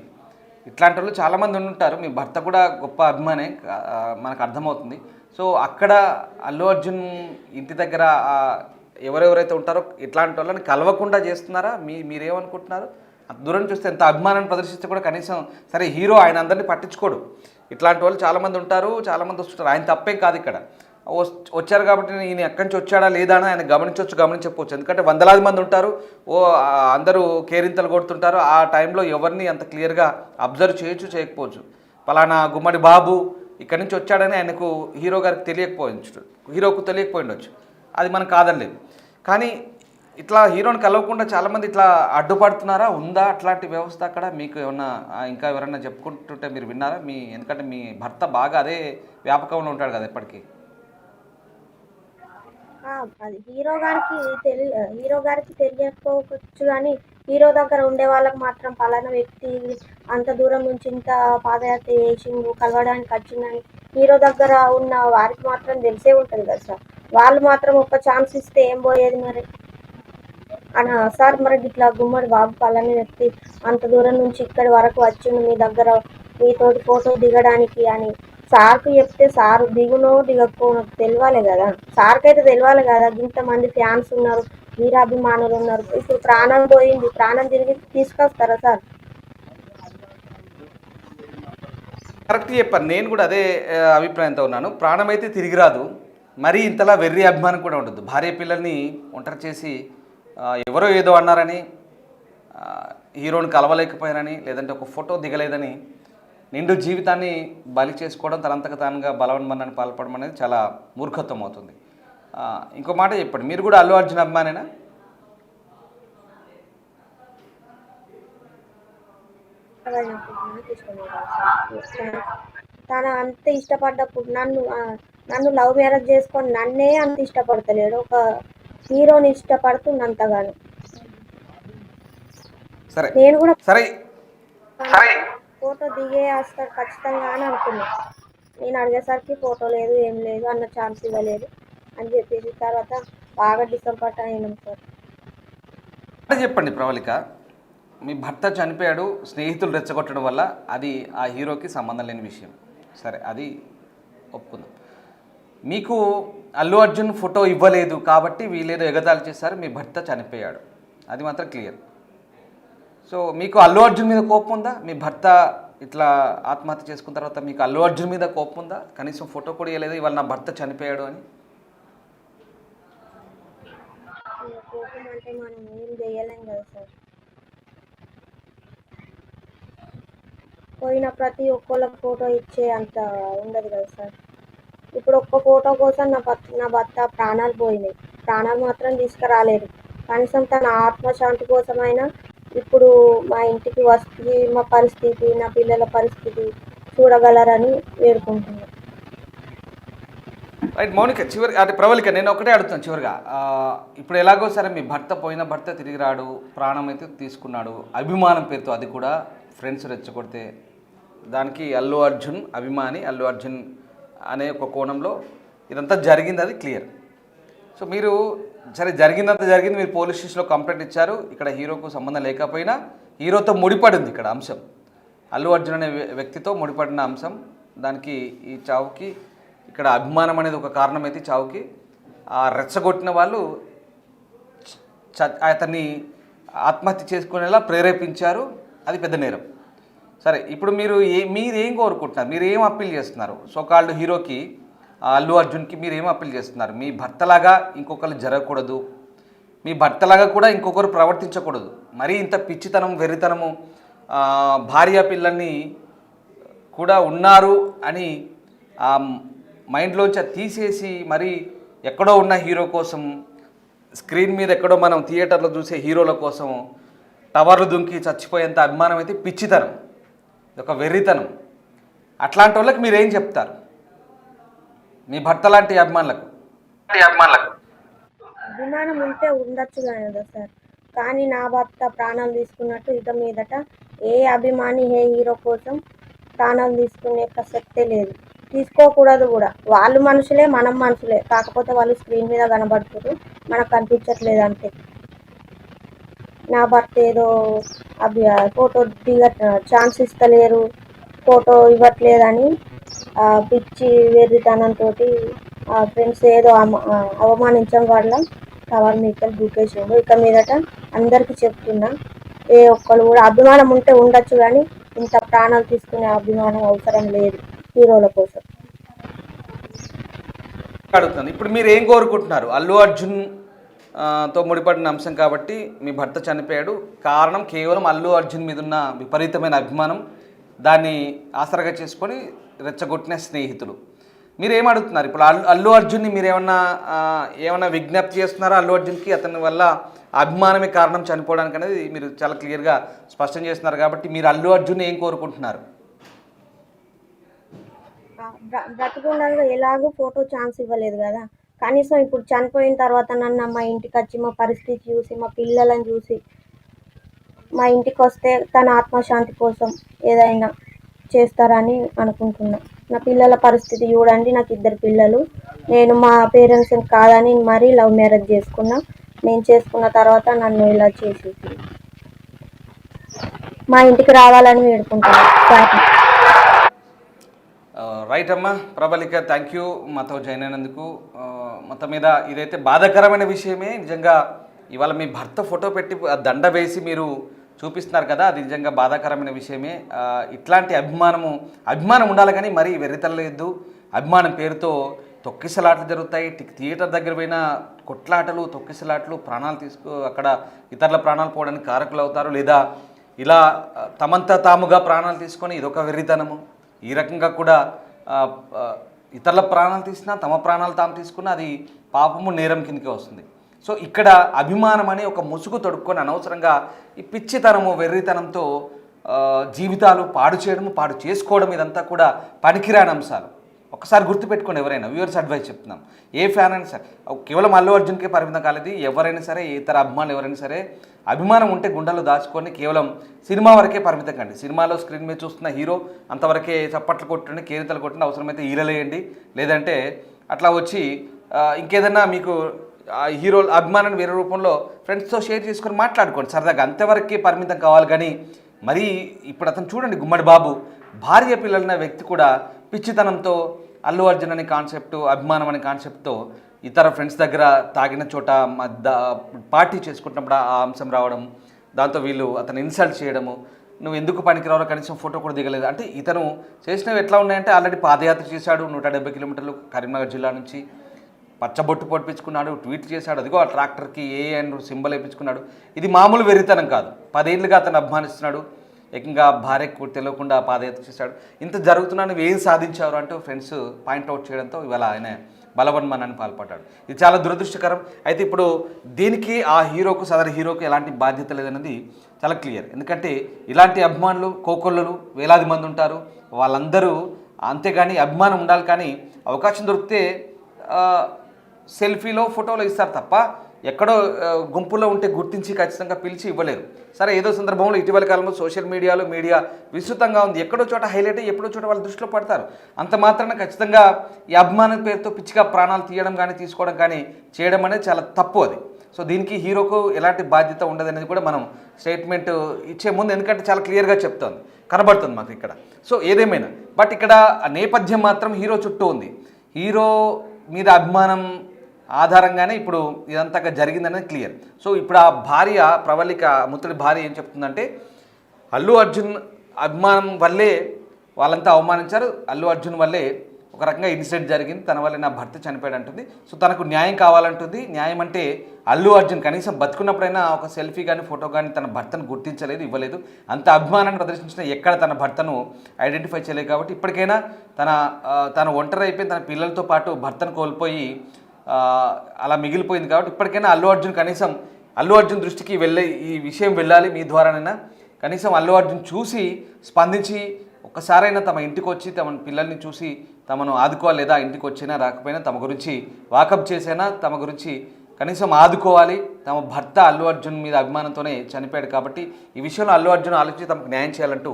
ఇట్లాంటి వాళ్ళు చాలామంది ఉంటారు. మీ భర్త కూడా గొప్ప అభిమానే మనకు అర్థమవుతుంది. సో అక్కడ అల్లు అర్జున్ ఇంటి దగ్గర ఎవరెవరైతే ఉంటారో ఇట్లాంటి వాళ్ళని కలవకుండా చేస్తున్నారా? మీరేమనుకుంటున్నారు? అంత దూరం చూస్తే ఎంత అభిమానాన్ని ప్రదర్శిస్తే కూడా కనీసం సరే హీరో ఆయన అందరినీ పట్టించుకోడు, ఇట్లాంటి వాళ్ళు చాలామంది ఉంటారు, చాలామంది వస్తుంటారు. ఆయన తప్పేం కాదు, ఇక్కడ వచ్చారు కాబట్టి ఈయన ఎక్కడి నుంచి వచ్చాడా లేదా అని ఆయన గమనించకపోవచ్చు. ఎందుకంటే వందలాది మంది ఉంటారు, అందరూ కేరింతలు కొడుతుంటారు. ఆ టైంలో ఎవరిని అంత క్లియర్గా అబ్జర్వ్ చేయకపోవచ్చు. పలానా గుమ్మడి బాబు ఇక్కడి నుంచి వచ్చాడని ఆయనకు హీరోకు తెలియకపోయిండొచ్చు, అది మనం కాదనలేదు. కానీ ఇట్లా హీరోని కలవకుండా చాలామంది ఇట్లా అడ్డుపడుతున్నారా? ఉందా అట్లాంటి వ్యవస్థ అక్కడ? మీకు ఏమన్నా ఇంకా ఎవరన్నా చెప్పుకుంటుంటే మీరు విన్నారా? ఎందుకంటే మీ భర్త బాగా అదే వ్యాపకంలో ఉంటాడు కదా ఎప్పటికీ. అది హీరో గారికి తెలియకపోవచ్చు కానీ హీరో దగ్గర ఉండే వాళ్ళకి మాత్రం పలానా వ్యక్తి అంత దూరం నుంచి ఇంత పాదయాత్ర చేసిండు కలవడానికి వచ్చిందని హీరో దగ్గర ఉన్న వారికి మాత్రం తెలిసే ఉంటుంది కదా సార్. వాళ్ళు మాత్రం ఒక ఛాన్స్ ఇస్తే ఏం పోయేది మరి సార్. మరి ఇట్లా గుమ్మడి బాబు పలానా వ్యక్తి అంత దూరం నుంచి ఇక్కడి వరకు వచ్చిండు మీ దగ్గర మీతోటి ఫోటో దిగడానికి అని సార్కు చెప్తే సార్ దిగునో దిగకపోనో తెలియాలి కదా. సార్కి అయితే తెలియాలి కదా, ఇంతమంది ఫ్యాన్స్ ఉన్నారు, వీరాభిమానులు ఉన్నారు. ఇప్పుడు ప్రాణం పోయింది, ప్రాణం తిరిగి తీసుకొస్తారా సార్? కరెక్ట్ చెప్పాను, నేను కూడా అదే అభిప్రాయంతో ఉన్నాను. ప్రాణం అయితే తిరిగి రాదు, మరీ ఇంతలా వెర్రి అభిమానం కూడా ఉండదు. భార్య పిల్లల్ని ఒంటరి చేసి ఎవరో ఏదో అన్నారని, హీరోని కలవలేకపోయారని, లేదంటే ఒక ఫోటో దిగలేదని నిండు జీవితాన్ని బలి చేసుకోవడం, తనంతకు తానుగా బలవన్మరణాన్ని పాల్పడడం అనేది చాలా మూర్ఖత్వం అవుతుంది. ఇంకో మాట చెప్పండి, మీరు కూడా అల్లు అర్జున్ అభిమానేనా? తను అంత ఇష్టపడ్డప్పుడు నన్ను లవ్ మ్యారేజ్ చేసుకొని నన్నే అంత ఇష్టపడతలేడు, ఒక హీరోని ఇష్టపడుతున్నంతగాను. నేను కూడా ఫోటో దిగే వస్తాడు ఖచ్చితంగా అని అనుకున్నాను. నేను అడిగేసరికి ఫోటో లేదు, ఏం లేదు, అన్న ఛాన్స్ ఇవ్వలేదు అని చెప్పేసి తర్వాత బాగా డిసప్పాయింట్ అయినాం సార్. చెప్పండి ప్రవళిక, మీ భర్త చనిపోయాడు స్నేహితులు రెచ్చగొట్టడం వల్ల, అది ఆ హీరోకి సంబంధం లేని విషయం, సరే అది ఒప్పుకుందాం. మీకు అల్లు అర్జున్ ఫోటో ఇవ్వలేదు కాబట్టి వీళ్ళేదో ఎగతాళి చేశారు, మీ భర్త చనిపోయాడు, అది మాత్రం క్లియర్. సో మీకు అల్లు అర్జున్ మీద కోపం ఉందా? మీ భర్త ఇట్లా ఆత్మహత్య చేసుకున్న తర్వాత మీకు అల్లు అర్జున్ మీద కోపం ఉందా? కనీసం ఫోటో కూడా ఇవ్వలేదు, ఇవాళ నా భర్త చనిపోయాడు అని. కోపం అంటే మనం ఏం చేయలేం కదా సార్. పోయిన ప్రతి ఒక్కళ్ళకి ఫోటో ఇచ్చే అంత ఉండదు కదా సార్. ఇప్పుడు ఒక్క ఫోటో కోసం నా భర్త ప్రాణాలు పోయినాయి, ప్రాణాలు మాత్రం తీసుకురాలేదు. కనీసం తన ఆత్మశాంతి కోసమైనా ఇప్పుడు మా ఇంటికి వస్తే మా పరిస్థితి, నా పిల్లల పరిస్థితి చూడగలరని వేడుకుంటున్నాను. రైట్ మౌనిక, అంటే ప్రవళిక, నేను ఒకటే అడుగుతాను చివరిగా. ఇప్పుడు ఎలాగో సరే మీ పోయిన భర్త తిరిగి రాడు, ప్రాణం అయితే తీసుకున్నాడు, అభిమానం పేరుతో, అది కూడా ఫ్రెండ్స్ రెచ్చగొడితే దానికి అల్లు అర్జున్ అభిమాని, అల్లు అర్జున్ అనే ఒక కోణంలో ఇదంతా జరిగింది, అది క్లియర్. సో మీరు సరే జరిగిందంతా జరిగింది, మీరు పోలీస్ స్టేషన్లో కంప్లైంట్ ఇచ్చారు, ఇక్కడ హీరోకు సంబంధం లేకపోయినా హీరోతో ముడిపడి ఉంది ఇక్కడ అంశం. అల్లు అర్జున్ అనే వ్యక్తితో ముడిపడిన అంశం. దానికి ఈ చావుకి ఇక్కడ అభిమానం అనేది ఒక కారణమైతే చావుకి ఆ రెచ్చగొట్టిన వాళ్ళు అతన్ని ఆత్మహత్య చేసుకునేలా ప్రేరేపించారు. అది పెద్ద నేరం. సరే, ఇప్పుడు మీరేం కోరుకుంటున్నారు? మీరు ఏం అప్పీల్ చేస్తున్నారు? సోకాల్డ్ హీరోకి అల్లు అర్జున్కి మీరు ఏం అప్పీల్ చేస్తున్నారు? మీ భర్తలాగా ఇంకొకరు జరగకూడదు, మీ భర్తలాగా కూడా ఇంకొకరు ప్రవర్తించకూడదు. మరీ ఇంత పిచ్చితనం, వెర్రితనము, భార్య పిల్లల్ని కూడా ఉన్నారు అని ఆ మైండ్లోంచి తీసేసి మరి ఎక్కడో ఉన్న హీరో కోసం, స్క్రీన్ మీద ఎక్కడో మనం థియేటర్లో చూసే హీరోల కోసం టవర్లు దుంకి చచ్చిపోయేంత అభిమానం అయితే పిచ్చితనం, ఒక వెర్రితనం. అట్లాంటి వాళ్ళకి మీరేం చెప్తారు మీ భర్త లాంటి అభిమానులకు? అభిమానం ఉంటే ఉండొచ్చు కదా సార్, కానీ నా భర్త ప్రాణాలు తీసుకున్నట్టు ఇక మీదట ఏ అభిమాని ఏ హీరో కోసం ప్రాణాలు తీసుకునే ప్రసక్తే లేదు, తీసుకోకూడదు కూడా. వాళ్ళు మనుషులే, మనం మనుషులే, కాకపోతే వాళ్ళు స్క్రీన్ మీద కనబడుతున్నారు, మనకు కనిపించట్లేదు అంతే. నా భర్త ఏదో ఫోటో ఛాన్స్ ఇస్తలేరు, ఫోటో ఇవ్వట్లేదని పిచ్చి వెర్రితనంతో ఫ్రెండ్స్ ఏదో అవమానించడం వల్ల టవర్ మీకలు దూకేసిండు. ఇక మీదట అందరికీ చెప్తున్నా, ఏ ఒక్కరు కూడా అభిమానం ఉంటే ఉండొచ్చు, కానీ ఇంత ప్రాణాలు తీసుకునే అభిమానం అవసరం లేదు హీరోల కోసం. అడుగుతాను, ఇప్పుడు మీరు ఏం కోరుకుంటున్నారు? అల్లు అర్జున్ తో ముడిపడిన అంశం కాబట్టి మీ భర్త చనిపోయాడు, కారణం కేవలం అల్లు అర్జున్ మీద ఉన్న విపరీతమైన అభిమానం, దాన్ని ఆసరగా చేసుకొని రెచ్చగొట్టిన స్నేహితులు. మీరు ఏమడుగుతున్నారు? ఇప్పుడు అల్లు అర్జున్ని మీరు ఏమన్నా విజ్ఞప్తి చేస్తున్నారా? అల్లు అర్జున్కి అతని వల్ల అభిమానమే కారణం చనిపోవడానికి అనేది మీరు చాలా క్లియర్గా స్పష్టం చేస్తున్నారు. కాబట్టి మీరు అల్లు అర్జున్ ఏం కోరుకుంటున్నారు? బ్రతుకుండగా ఎలాగో ఫోటో ఛాన్స్ ఇవ్వలేదు కదా, కనీసం ఇప్పుడు చనిపోయిన తర్వాత నన్ను మా ఇంటికి వచ్చి మా పరిస్థితి చూసి, మా పిల్లలను చూసి, మా ఇంటికి వస్తే తన ఆత్మశాంతి కోసం ఏదైనా చేస్తారని అనుకుంటున్నా. నా పిల్లల పరిస్థితి చూడండి, నాకు 2 పిల్లలు. నేను మా పేరెంట్స్ కాదని మరీ లవ్ మ్యారేజ్ చేసుకున్నా. నేను చేసుకున్న తర్వాత నన్ను ఇలా చేసి మా ఇంటికి రావాలని వేడుకుంటున్నాను. రైట్ అమ్మా ప్రబలిక, థ్యాంక్ యూ మాతో జాయిన్ అయినందుకు. మొత్తం మీద ఇదైతే బాధాకరమైన విషయమే. నిజంగా ఇవాళ మీ భర్త ఫోటో పెట్టి దండ వేసి మీరు చూపిస్తున్నారు కదా, అది నిజంగా బాధాకరమైన విషయమే. ఇట్లాంటి అభిమానం ఉండాలి, కానీ మరీ వెర్రితలేదు. అభిమానం పేరుతో తొక్కిసలాట్లు జరుగుతాయి. థియేటర్ దగ్గర పోయిన కొట్లాటలు, తొక్కిసలాట్లు, ప్రాణాలు అక్కడ ఇతరుల ప్రాణాలు పోవడానికి కారకులు అవుతారు. లేదా ఇలా తమంతా తాముగా ప్రాణాలు తీసుకొని ఇదొక వెర్రితనము. ఈ రకంగా కూడా ఇతరుల ప్రాణాలు తీసినా, తమ ప్రాణాలు తాము తీసుకున్నా అది పాపము, నేరం కిందకే వస్తుంది. సో ఇక్కడ అభిమానం అనే ఒక ముసుగు తొడుక్కొని అనవసరంగా ఈ పిచ్చితనము, వెర్రితనంతో జీవితాలు పాడు చేయడము, పాడు చేసుకోవడం, ఇదంతా కూడా పనికిరాని అంశాలు. ఒకసారి గుర్తుపెట్టుకోండి, ఎవరైనా వ్యూవర్స్ అడ్వైస్ చెప్తున్నాం, ఏ ఫ్యాన్ అయినా సరే, కేవలం అల్లు అర్జున్కే పరిమితం కాలేదు, ఎవరైనా సరే, ఇతర అభిమానులు ఎవరైనా సరే, అభిమానం ఉంటే గుండెలు దాచుకొని కేవలం సినిమా వరకే పరిమితం కండి. సినిమాలో స్క్రీన్ మీద చూస్తున్న హీరో అంతవరకే చప్పట్లు కొట్టండి, కేరింతలు కొట్టండి, అవసరమైతే ఈరలేయండి, లేదంటే అట్లా వచ్చి ఇంకేదన్నా మీకు హీరో అభిమానాన్ని వేరే రూపంలో ఫ్రెండ్స్తో షేర్ చేసుకొని మాట్లాడుకోండి సరదాగా, అంతవరకే పరిమితం కావాలి. కానీ మరి ఇప్పుడు అతను చూడండి, గుమ్మడి బాబు భార్య పిల్లలన్న వ్యక్తి కూడా పిచ్చితనంతో అల్లు అర్జున్ అనే కాన్సెప్టు, అభిమానం అనే కాన్సెప్ట్తో ఇతర ఫ్రెండ్స్ దగ్గర తాగిన చోట పార్టీ చేసుకుంటున్నప్పుడు ఆ అంశం రావడం, దాంతో వీళ్ళు అతను ఇన్సల్ట్ చేయడము, నువ్వు ఎందుకు పనికిరావాలో కనీసం ఫోటో కూడా దిగలేదు అంటే. ఇతను చేసినవి ఎట్లా ఉన్నాయంటే, ఆల్రెడీ పాదయాత్ర చేశాడు 170 కిలోమీటర్లు కరీంనగర్ జిల్లా నుంచి, పచ్చబొట్టు పొడిపించుకున్నాడు, ట్వీట్ చేశాడు, అదిగో ఆ ట్రాక్టర్కి అండ్ సింబల్ వేయించుకున్నాడు. ఇది మామూలు వెర్రితనం కాదు. 10 ఏళ్ళుగా అతను అభిమానిస్తున్నాడు, ఏకంగా భార్యకు తెలియకుండా పాదయాత్ర చేశాడు. ఇంత జరుగుతున్నా నువ్వు ఏం సాధించావు అంటూ ఫ్రెండ్స్ పాయింట్అవుట్ చేయడంతో ఇవాళ ఆయన బలవన్మనాన్ని పాల్పడ్డాడు. ఇది చాలా దురదృష్టకరం. అయితే ఇప్పుడు దీనికి ఆ హీరోకు, సదరు హీరోకు ఎలాంటి బాధ్యత లేదన్నది చాలా క్లియర్. ఎందుకంటే ఇలాంటి అభిమానులు కోకొల్లలు వేలాది మంది ఉంటారు, వాళ్ళందరూ అంతేగాని అభిమానం ఉండాలి. కానీ అవకాశం దొరికితే సెల్ఫీలో, ఫోటోలో ఇస్తారు తప్ప ఎక్కడో గుంపులో ఉంటే గుర్తించి ఖచ్చితంగా పిలిచి ఇవ్వలేరు. సరే ఏదో సందర్భంలో ఇటీవల కాలంలో సోషల్ మీడియా విస్తృతంగా ఉంది, ఎక్కడో చోట హైలైట్ అయ్యి ఎక్కడో చోట వాళ్ళ దృష్టిలో పడతారు. అంత మాత్రాన ఖచ్చితంగా ఈ అభిమానం పేరుతో పిచ్చిగా ప్రాణాలు తీయడం కానీ తీసుకోవడం కానీ చేయడం అనేది చాలా తప్పు అది. సో దీనికి హీరోకు ఎలాంటి బాధ్యత ఉండదనేది కూడా మనం స్టేట్మెంట్ ఇచ్చే ముందు, ఎందుకంటే చాలా క్లియర్గా చెప్తోంది, కనబడుతుంది మాకు ఇక్కడ. సో ఏదేమైనా బట్ ఇక్కడ ఆ నేపథ్యం మాత్రం హీరో చుట్టూ ఉంది. హీరో మీద అభిమానం ఆధారంగానే ఇప్పుడు ఇదంతా జరిగిందనేది క్లియర్. సో ఇప్పుడు ఆ భార్య ప్రవళిక, ముత్తడి భార్య ఏం చెప్తుందంటే అల్లు అర్జున్ అభిమానం వల్లే వాళ్ళంతా అవమానించారు, అల్లు అర్జున్ వల్లే ఒక రకంగా ఇన్సిడెంట్ జరిగింది, తన వల్ల నా భర్త చనిపోయాడు అంటుంది. సో తనకు న్యాయం కావాలంటుంది. న్యాయం అంటే అల్లు అర్జున్ కనీసం బతుకున్నప్పుడైనా ఒక సెల్ఫీ కానీ ఫోటో కానీ తన భర్తను గుర్తించలేదు, ఇవ్వలేదు. అంత అభిమానాన్ని ప్రదర్శించిన ఎక్కడ తన భర్తను ఐడెంటిఫై చేయలేదు. కాబట్టి ఇప్పటికైనా తన ఒంటరి అయిపోయి తన పిల్లలతో పాటు భర్తను కోల్పోయి అలా మిగిలిపోయింది. కాబట్టి ఇప్పటికైనా అల్లు అర్జున్ కనీసం అల్లు అర్జున్ దృష్టికి ఈ విషయం వెళ్ళాలి, మీ ద్వారానైనా కనీసం అల్లు అర్జున్ చూసి స్పందించి ఒక్కసారైనా తమ ఇంటికి వచ్చి తమ పిల్లల్ని చూసి తమను ఆదుకోవాలి, లేదా ఇంటికి వచ్చినా రాకపోయినా తమ గురించి వాకప్ చేసైనా తమ గురించి కనీసం ఆదుకోవాలి. తమ భర్త అల్లు అర్జున్ మీద అభిమానంతోనే చనిపోయాడు కాబట్టి ఈ విషయంలో అల్లు అర్జున్ ఆలోచించి తమకు న్యాయం చేయాలంటూ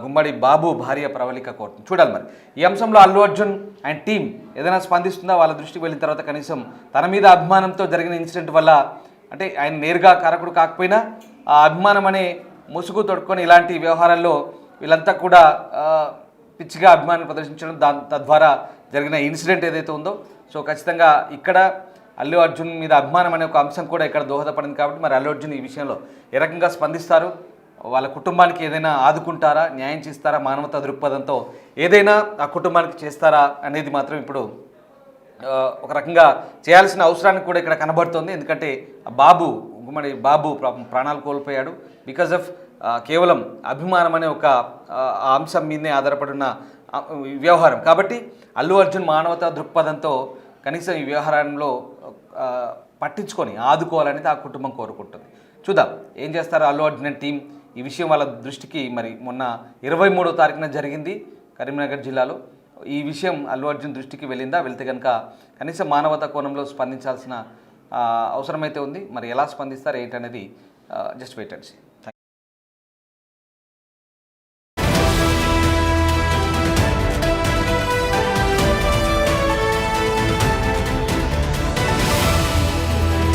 గుమ్మడి బాబు భార్య ప్రవళిక కోరుతుంది. చూడాలి మరి ఈ అంశంలో అల్లు అర్జున్ అండ్ టీం ఏదైనా స్పందిస్తుందా, వాళ్ళ దృష్టికి వెళ్ళిన తర్వాత కనీసం తన మీద అభిమానంతో జరిగిన ఇన్సిడెంట్ వల్ల, అంటే ఆయన నేరుగా కారకుడు కాకపోయినా ఆ అభిమానం అనే ముసుగు తొడుక్కొని ఇలాంటి వ్యవహారాల్లో వీళ్ళంతా కూడా పిచ్చిగా అభిమానం ప్రదర్శించడం, తద్వారా జరిగిన ఇన్సిడెంట్ ఏదైతే ఉందో, సో ఖచ్చితంగా ఇక్కడ అల్లు అర్జున్ మీద అభిమానం అనే ఒక అంశం కూడా ఇక్కడ దోహదపడింది. కాబట్టి మరి అల్లు అర్జున్ ఈ విషయంలో ఏ రకంగా స్పందిస్తారు, వాళ్ళ కుటుంబానికి ఏదైనా ఆదుకుంటారా, న్యాయం చేస్తారా, మానవతా దృక్పథంతో ఏదైనా ఆ కుటుంబానికి చేస్తారా అనేది మాత్రం ఇప్పుడు ఒక రకంగా చేయాల్సిన అవసరానికి కూడా ఇక్కడ కనబడుతుంది. ఎందుకంటే గుమ్మడి బాబు ప్రాణాలు కోల్పోయాడు బికాజ్ ఆఫ్ కేవలం అభిమానం అనే ఒక అంశం మీదనే ఆధారపడిన వ్యవహారం. కాబట్టి అల్లు అర్జున్ మానవతా దృక్పథంతో కనీసం ఈ వ్యవహారంలో పట్టించుకొని ఆదుకోవాలనేది ఆ కుటుంబం కోరుకుంటుంది. చూద్దాం ఏం చేస్తారో అల్లు అర్జున్ టీం. ఈ విషయం వాళ్ళ దృష్టికి మరి మొన్న 23వ తారీఖున జరిగింది కరీంనగర్ జిల్లాలో. ఈ విషయం అల్లు అర్జున్ దృష్టికి వెళ్ళిందా, వెళ్తే కనుక కనీసం మానవతా కోణంలో స్పందించాల్సిన అవసరమైతే ఉంది. మరి ఎలా స్పందిస్తారు ఏంటనేది జస్ట్ వెయిట్ అండ్ సీ.